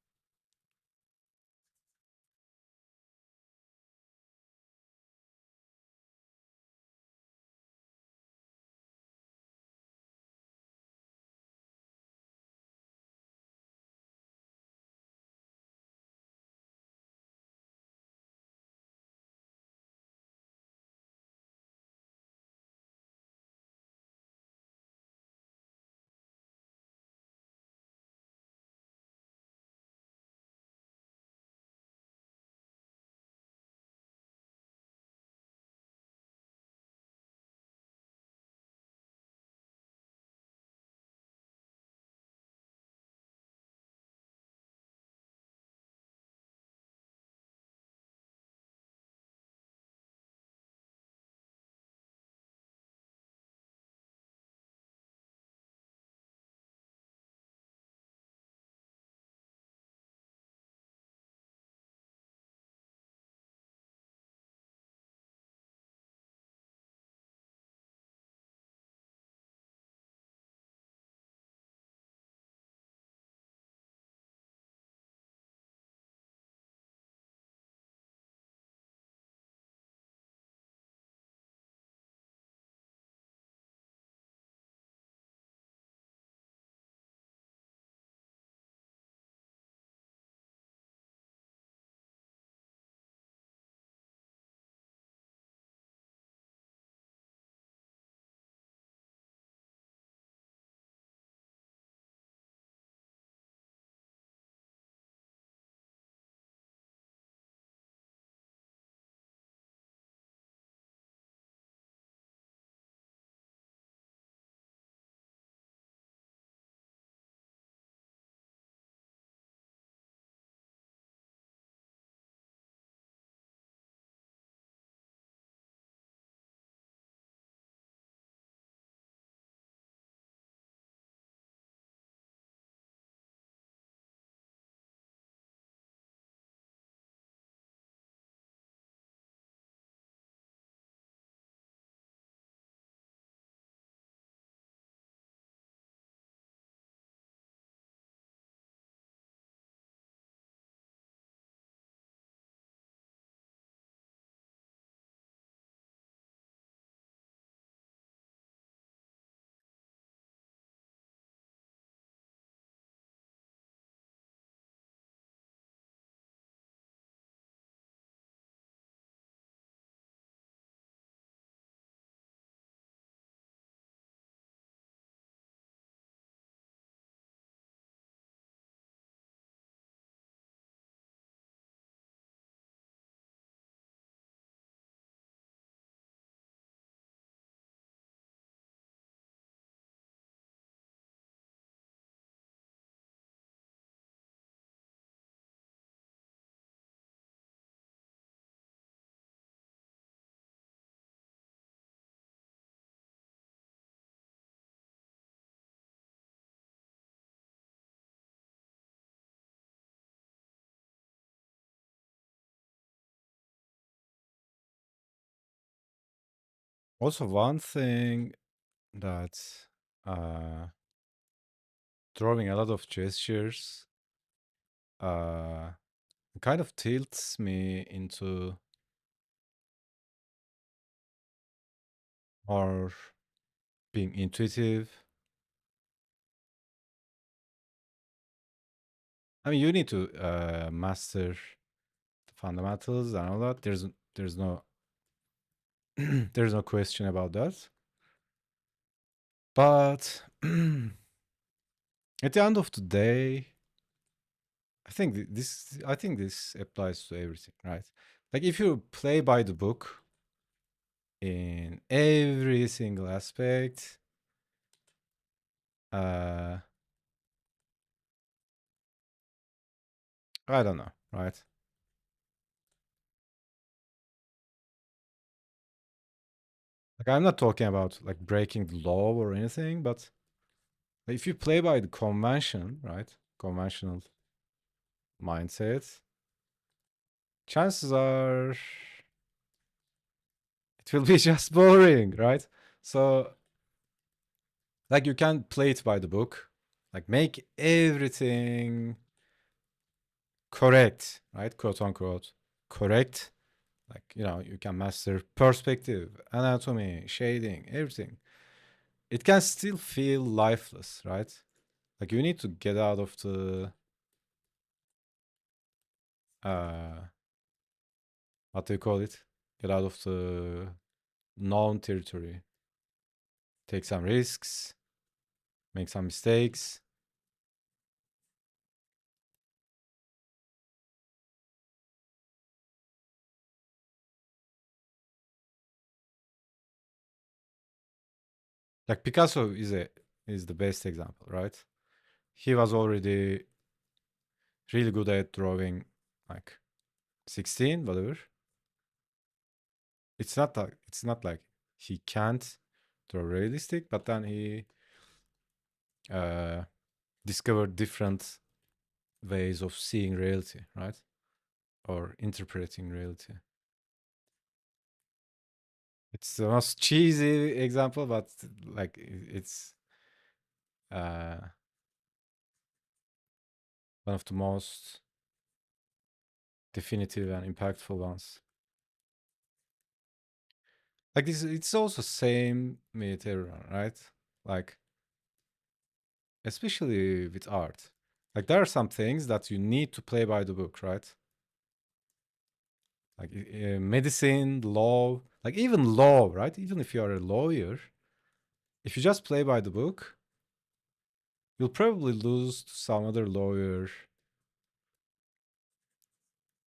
Also, one thing that uh, drawing a lot of gestures uh, kind of tilts me into more being intuitive. I mean, you need to master the fundamentals and all that. There's no there's no question about that. But at the end of the day, I think this applies to everything, right? Like if you play by the book in every single aspect, uh, I don't know, right? Like I'm not talking about like breaking the law or anything, but if you play by the convention, right? Conventional mindset, chances are it will be just boring, right? So like you can play it by the book, like make everything correct, right? Quote unquote correct. Like, you know, you can master perspective, anatomy, shading, everything. It can still feel lifeless, right? Like you need to get out of the uh what do you call it? Get out of the known territory. Take some risks, make some mistakes. Like Picasso is the best example, right? He was already really good at drawing like 16, whatever. It's not like he can't draw realistic, but then he uh discovered different ways of seeing reality, right? Or interpreting reality. It's the most cheesy example, but like it's uh, one of the most definitive and impactful ones. Like this, it's also same with everyone, right? Like especially with art. Like there are some things that you need to play by the book, right? Like medicine, law, like even law, right? Even if you are a lawyer, if you just play by the book, you'll probably lose to some other lawyer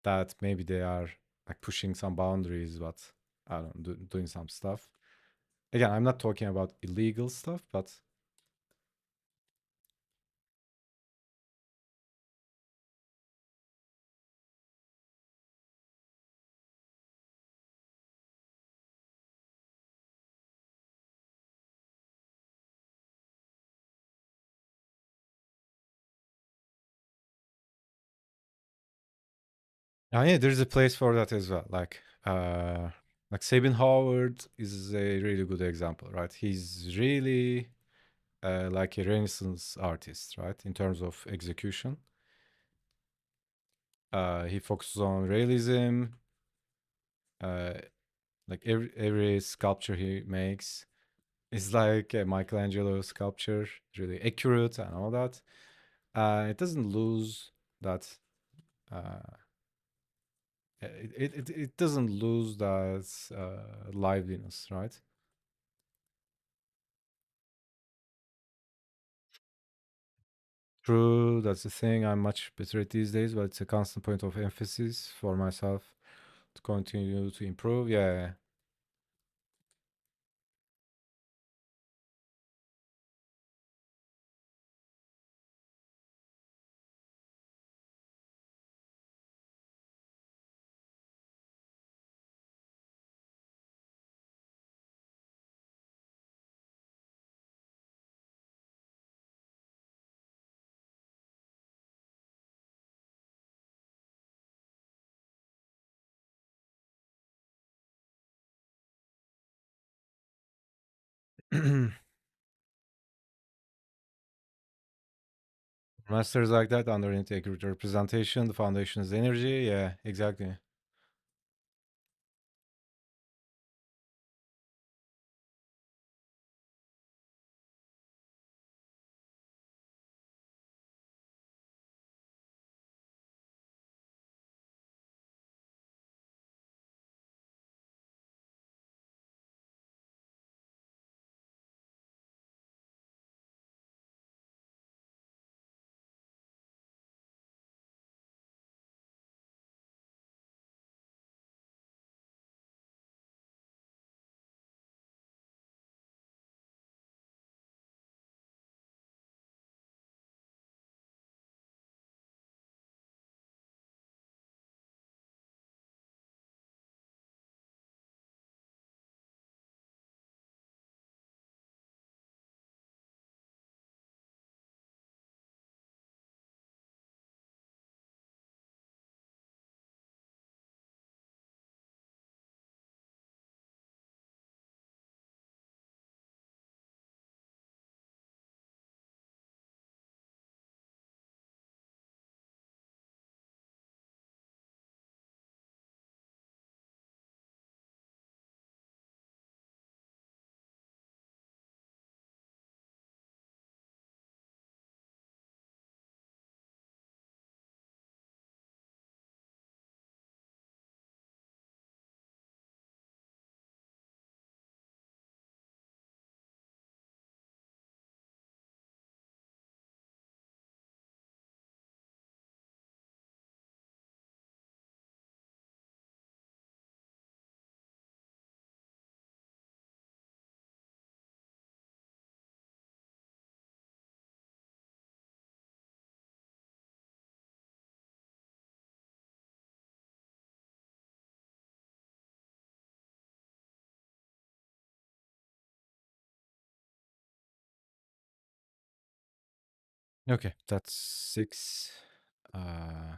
that maybe they are like pushing some boundaries, but I don't know, doing some stuff. Again, I'm not talking about illegal stuff, but yeah, there's a place for that as well. Like Sabin Howard is a really good example, right? He's really like a Renaissance artist, right? In terms of execution, he focuses on realism. Uh, like every sculpture he makes is like a Michelangelo sculpture, really accurate and all that. It doesn't lose that. Uh, it doesn't lose that liveliness, right? True, that's the thing. I'm much better at these days, but it's a constant point of emphasis for myself to continue to improve. Yeah, Masters like that underneath accurate representation. The foundation is energy. Yeah, exactly. Okay, that's 6. Uh,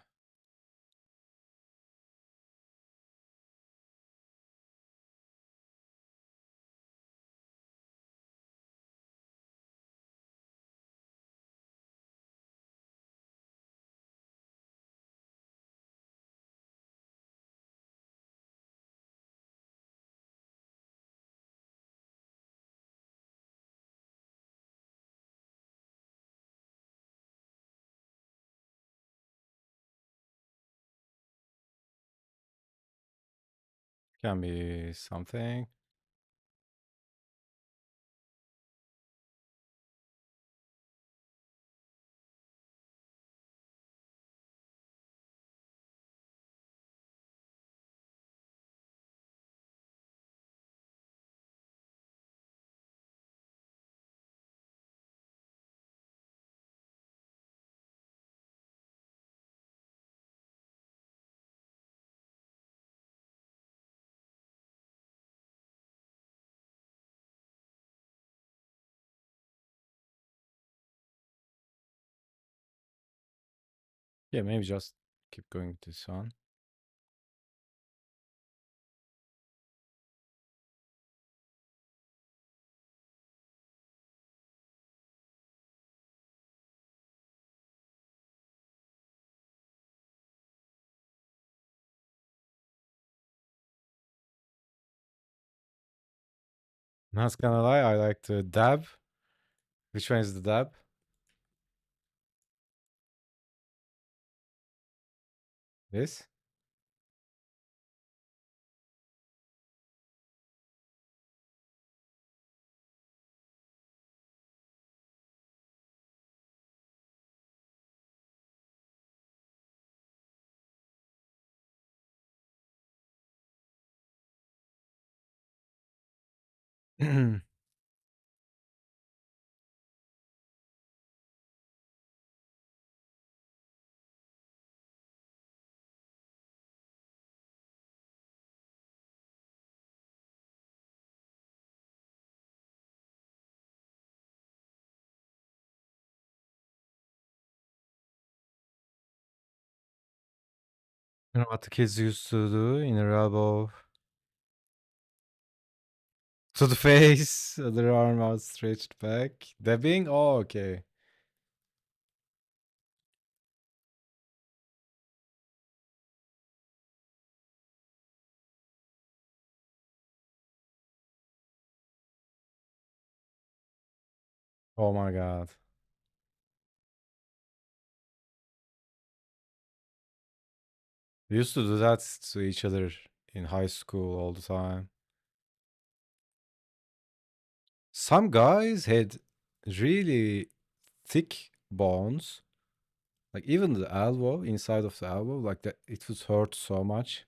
can be something. Yeah, maybe just keep going with this one. Not gonna lie, I like the dab. Which one is the dab? This? You know what the kids used to do in a elbow? To the face, other arm outstretched back. Dabbing? Oh, okay. Oh my god. We used to do that to each other in high school all the time. Some guys had really thick bones, like even the elbow, inside of the elbow, like that it would hurt so much.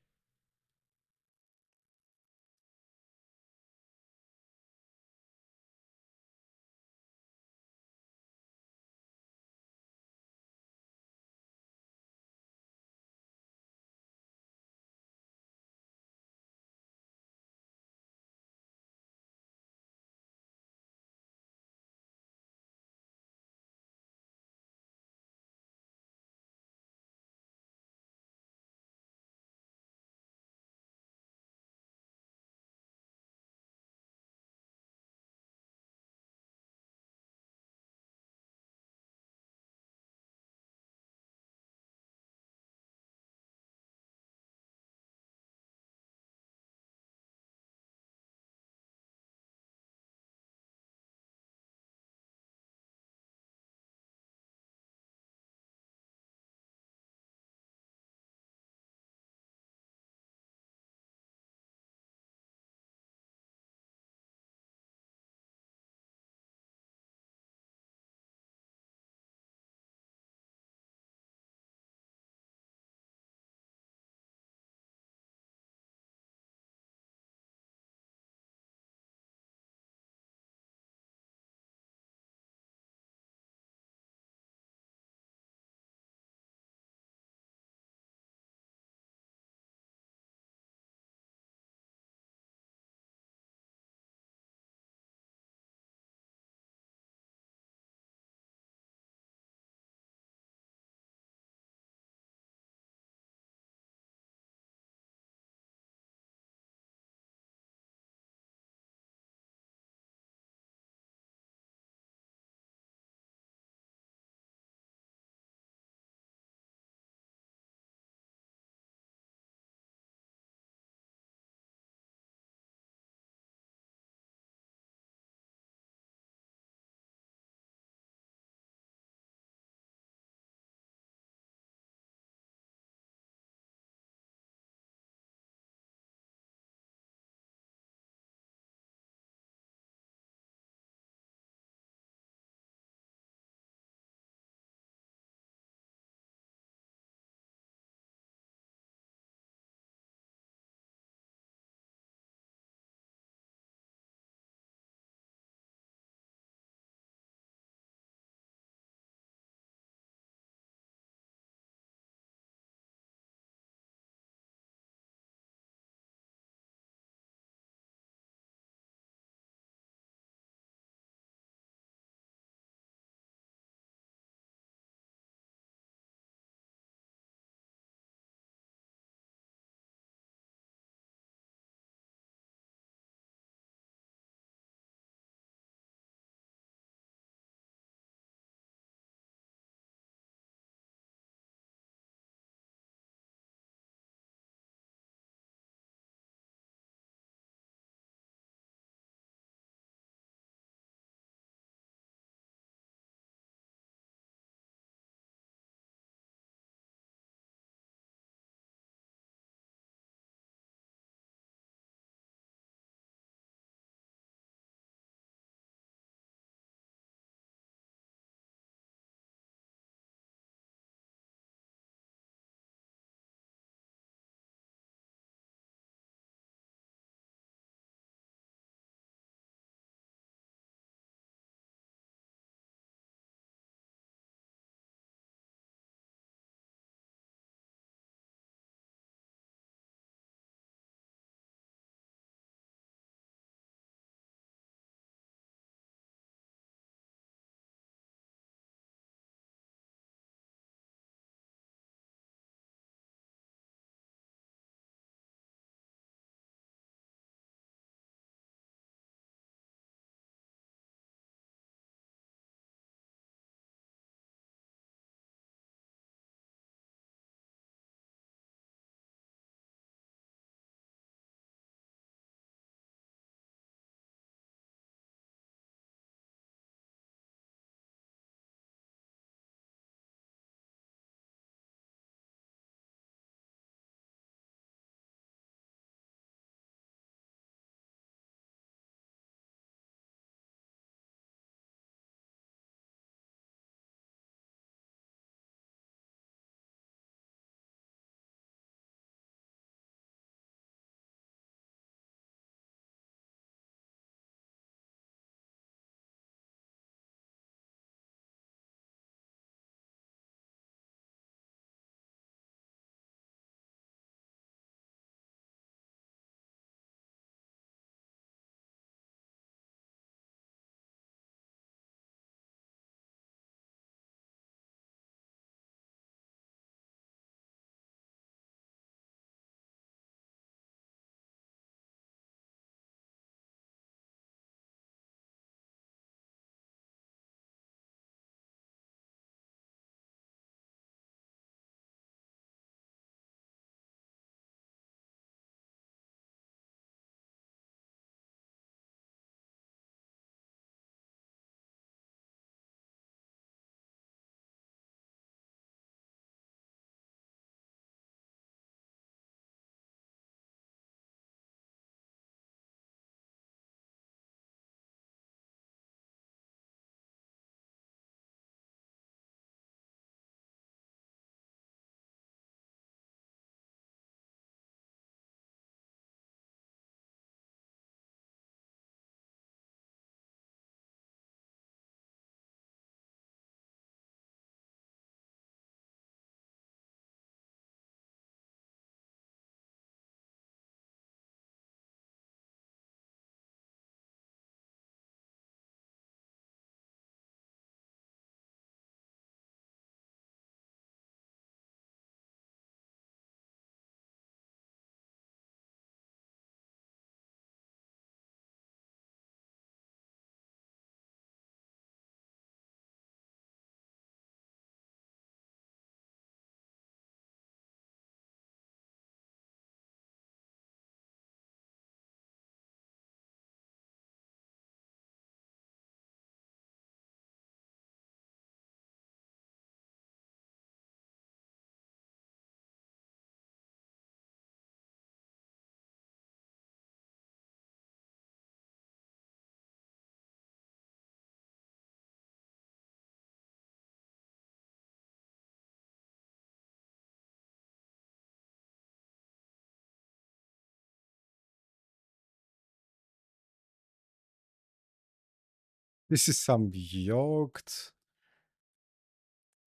This is some yoked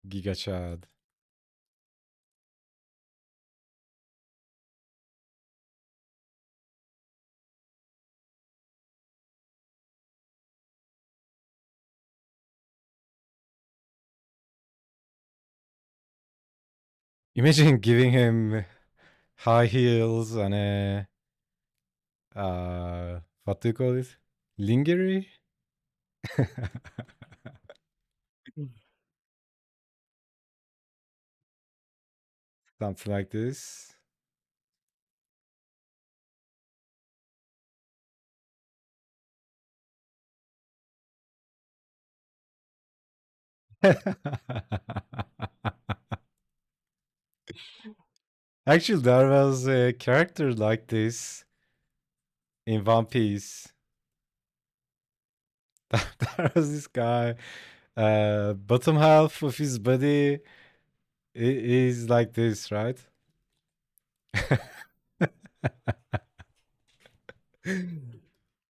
Giga Chad. Imagine giving him high heels and a what do you call it? Lingerie? Something like this. Actually, there was a character like this in One Piece. There was this guy. Bottom half of his body is like this, right?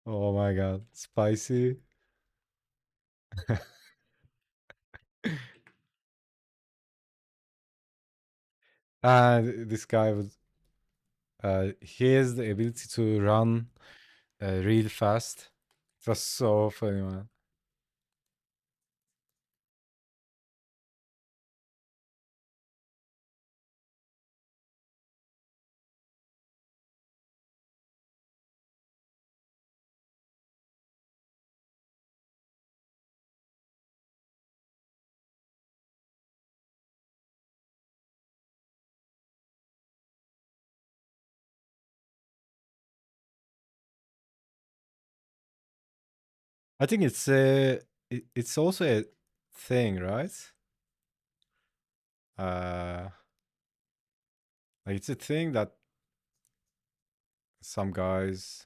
Oh my god, spicy. And this guy was he has the ability to run real fast. It was so funny, man. I think it's also a thing, right? Uh, like it's a thing that some guys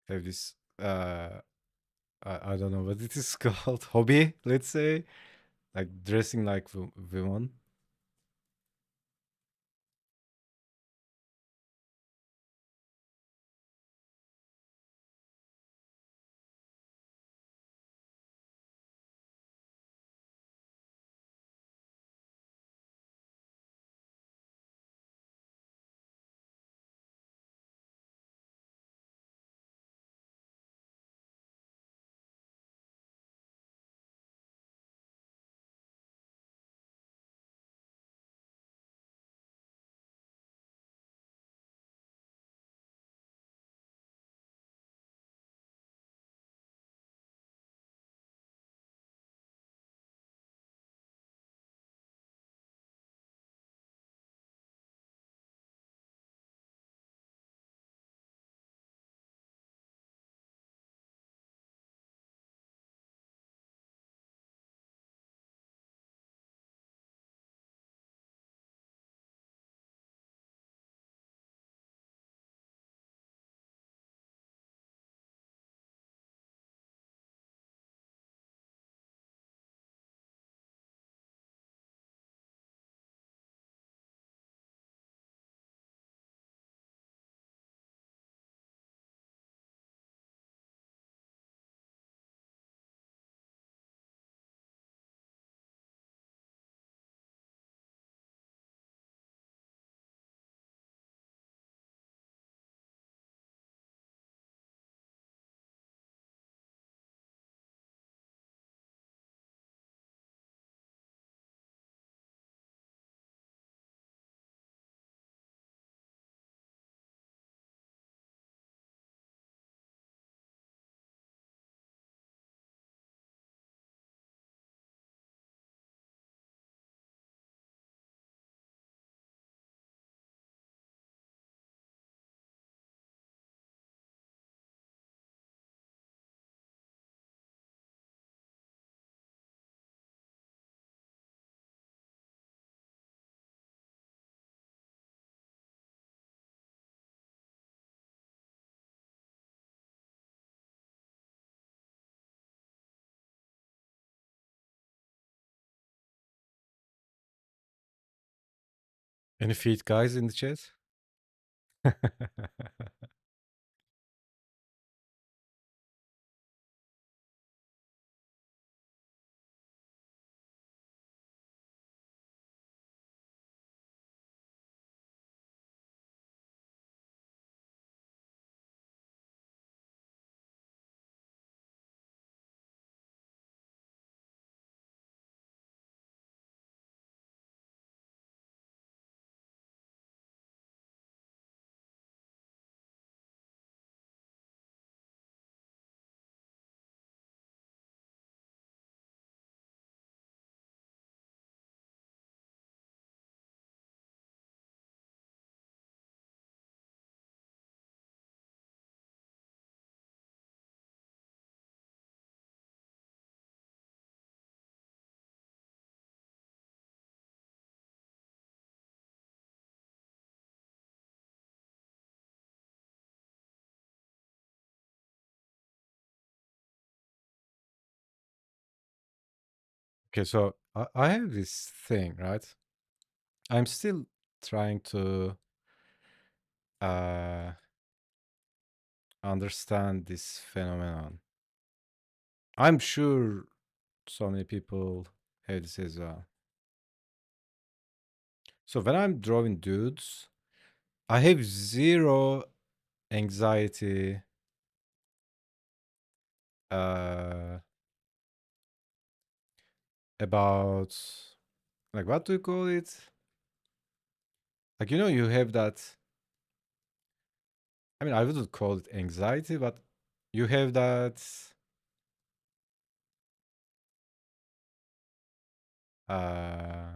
have this I don't know what it is called, hobby, let's say, like dressing like women. Any feet guys in the chat? Okay, so I have this thing, right? I'm still trying to uh, understand this phenomenon. I'm sure so many people have this as well. So when I'm drawing dudes, I have zero anxiety uh, about, like, what do you call it? Like, you have that. I mean, I wouldn't call it anxiety, but you have that. Uh,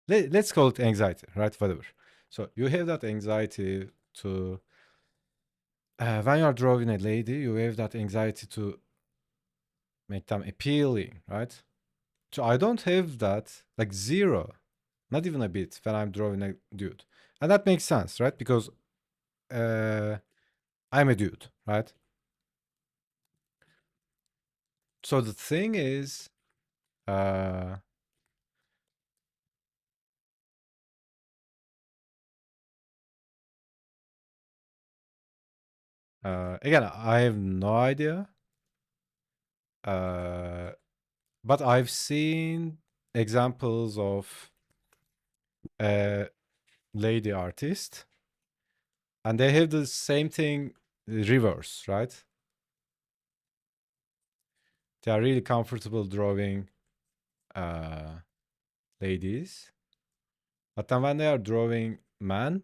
let's call it anxiety, right? Whatever. So you have that anxiety to when you are drawing a lady, you have that anxiety to make them appealing, right? So I don't have that, like zero, not even a bit, when I'm drawing a dude, and that makes sense, right? Because uh, I'm a dude, right? So the thing is, uh, again, I have no idea, uh, but I've seen examples of a lady artist, and they have the same thing reverse, right? They are really comfortable drawing uh, ladies, but then when they are drawing men,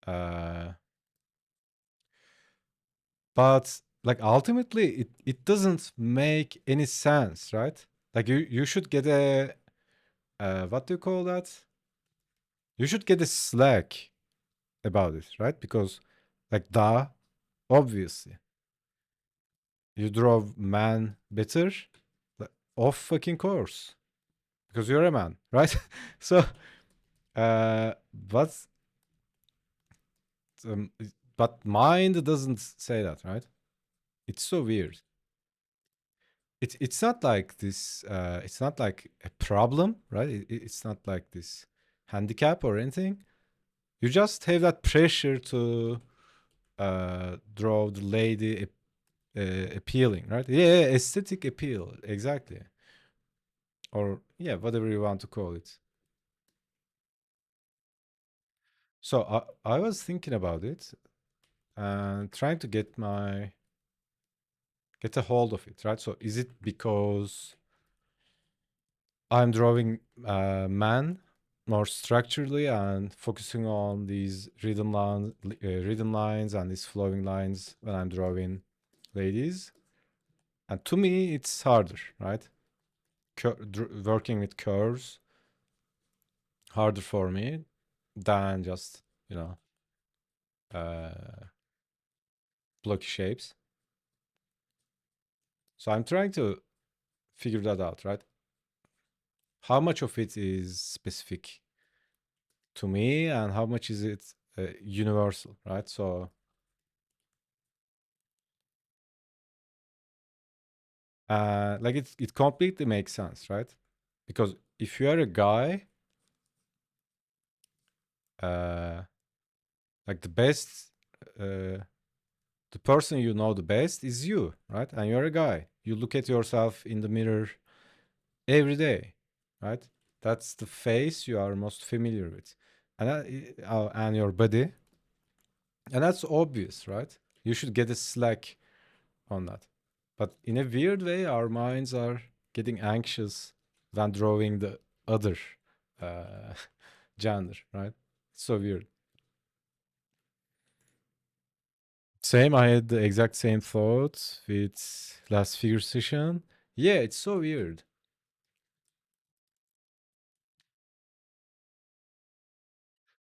uh, but like ultimately it doesn't make any sense, right? Like you should get a what do you call that? You should get a slack about it, right? Because like obviously you draw man better, like, off fucking course, because you're a man, right? So but um, but mind doesn't say that, right? It's so weird. It's not like this. It's not like a problem, right? It's not like this handicap or anything. You just have that pressure to draw the lady appealing, right? Yeah, aesthetic appeal, exactly. Or yeah, whatever you want to call it. So I was thinking about it and trying to get a hold of it, right? So is it because I'm drawing man more structurally and focusing on these rhythm lines and these flowing lines when I'm drawing ladies? And to me, it's harder, right? Working with curves harder for me than just uh, blocky shapes. So I'm trying to figure that out, right? How much of it is specific to me and how much is it universal, right? So like it completely makes sense, right? Because if you are a guy, uh, like uh, the person you know the best is you, right? And you're a guy. You look at yourself in the mirror every day, right? That's the face you are most familiar with, and your body, and that's obvious, right? You should get a slack on that. But in a weird way, our minds are getting anxious when drawing the other uh, gender, right? So weird. Same, I had the exact same thought with last figure session. Yeah, it's so weird.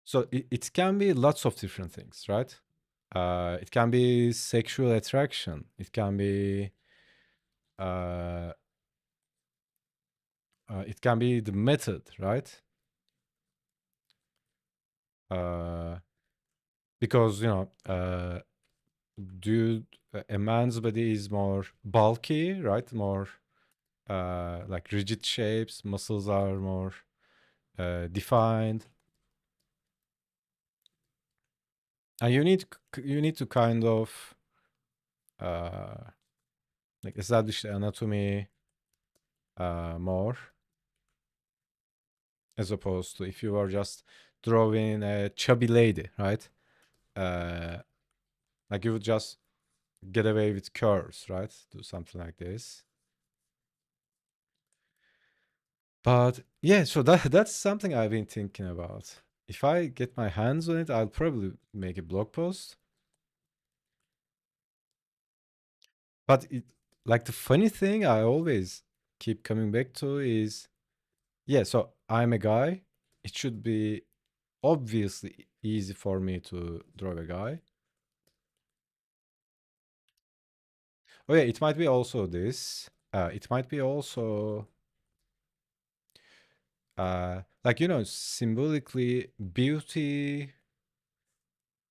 So it can be lots of different things, right? It can be sexual attraction. Uh, it can be the method, right? Uh, because do a man's body is more bulky, right? More like rigid shapes. Muscles are more defined, and you need to kind of uh, like establish the anatomy more, as opposed to if you are just drawing a chubby lady, right? Uh, like you would just get away with curves, right? Do something like this. But yeah, so that's something I've been thinking about. If I get my hands on it, I'll probably make a blog post. But like the funny thing I always keep coming back to is, yeah, so I'm a guy. It should be obviously easy for me to draw a guy. Oh yeah, it might be also this. It might be also like symbolically beauty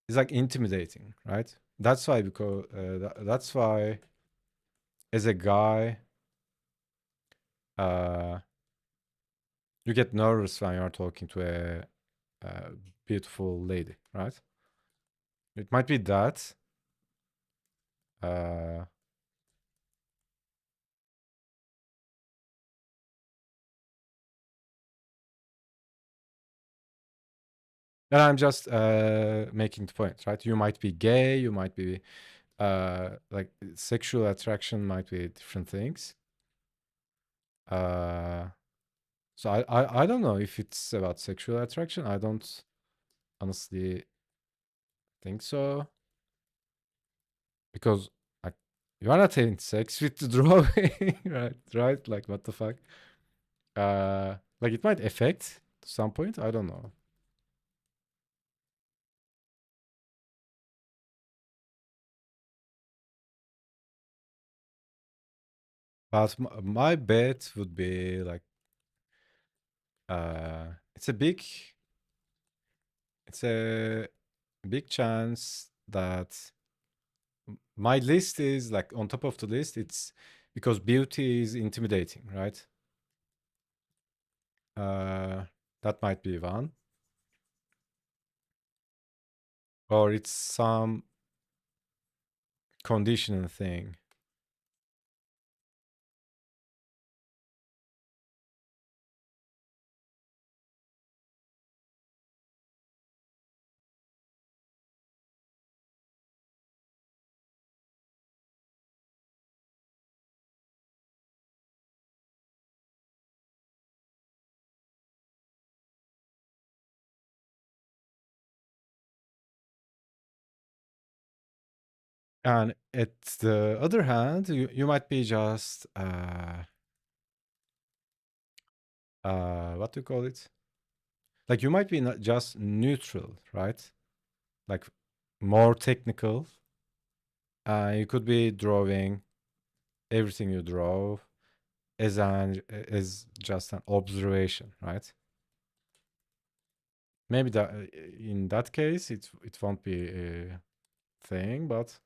is like intimidating, right? That's why because that's why as a guy uh you get nervous when you're talking to a beautiful lady, right? It might be that. Uh, and I'm just making the point, right? You might be gay, you might be like sexual attraction might be different things. Uh, so I don't know if it's about sexual attraction. I don't honestly think so because like you are not having sex with the drawing, right? Right? Like what the fuck? Like it might affect to some point. I don't know. But my bet would be like it's a big chance that my list is like on top of the list. It's because beauty is intimidating, right? Uh, that might be one, or it's some conditioning thing. And at the other hand, you might be just what do you call it? Like you might be not just neutral, right? Like more technical. You could be drawing everything you draw as just an observation, right? Maybe that in that case it won't be a thing, but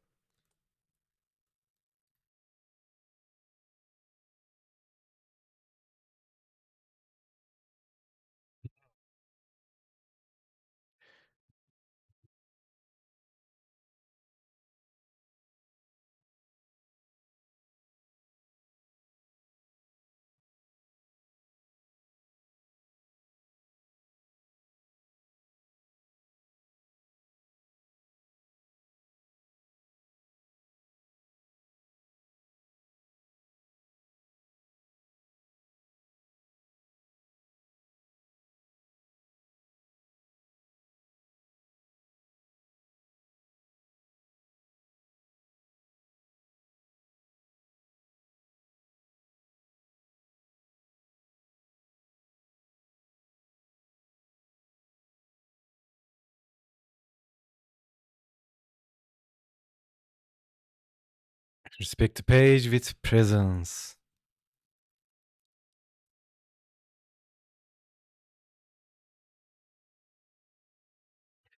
respect the page with presence.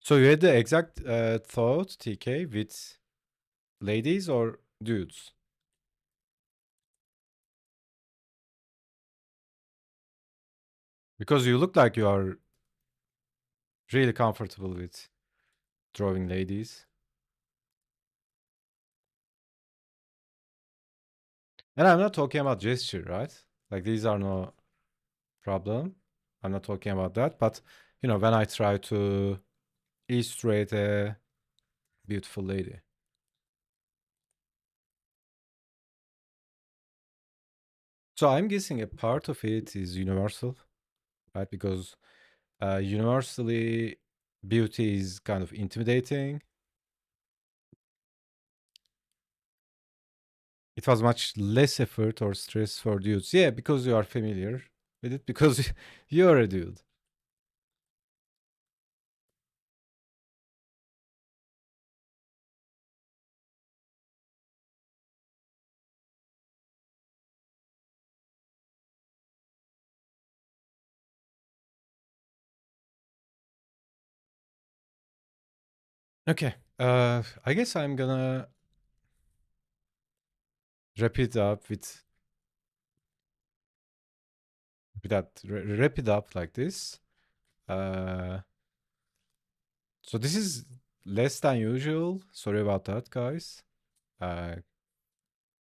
So you had the exact thought, TK, with ladies or dudes? Because you look like you are really comfortable with drawing ladies. And I'm not talking about gesture, right? Like these are no problem. I'm not talking about that. But, you know, when I try to illustrate a beautiful lady. So I'm guessing a part of it is universal, right? Because universally, beauty is kind of intimidating. It was much less effort or stress for dudes. Yeah, because you are familiar with it, because you're a dude. Okay. I guess I'm gonna wrap it up with that. Wrap it up like this. Uh, so this is less than usual. Sorry about that, guys. Uh,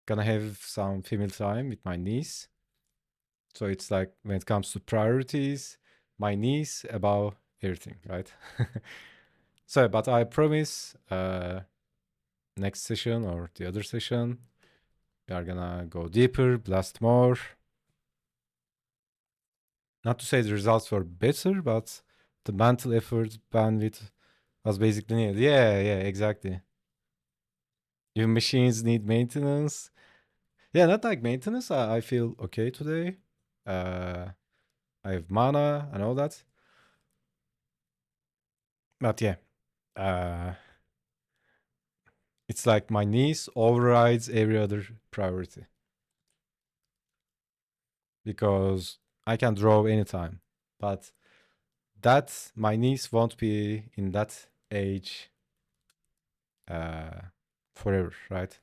gonna have some female time with my niece. So it's like when it comes to priorities, my niece above everything, right? So, but I promise, next session or the other session, we are gonna go deeper, blast more. Not to say the results were better, but the mental effort bandwidth was basically needed. Yeah, yeah, exactly. Your machines need maintenance. Yeah, not like maintenance. I feel okay today. Uh, I have mana and all that. But yeah, uh, it's like my niece overrides every other priority because I can draw anytime. But that my niece won't be in that age uh, forever, right?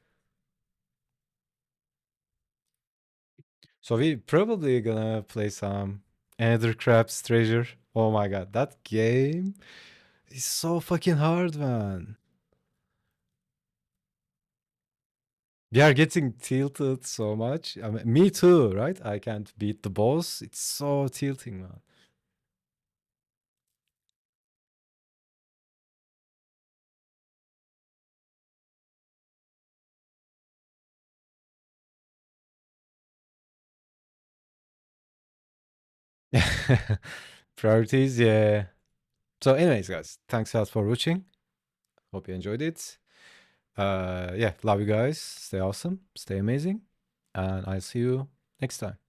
So we probably gonna play some Another Crab's Treasure. Oh my god, that game is so fucking hard, man. We are getting tilted so much. I mean, me too, right? I can't beat the boss. It's so tilting, man. Priorities, yeah. So, anyways, guys, thanks a lot for watching. Hope you enjoyed it. Yeah, love you guys. Stay awesome, stay amazing, and I'll see you next time.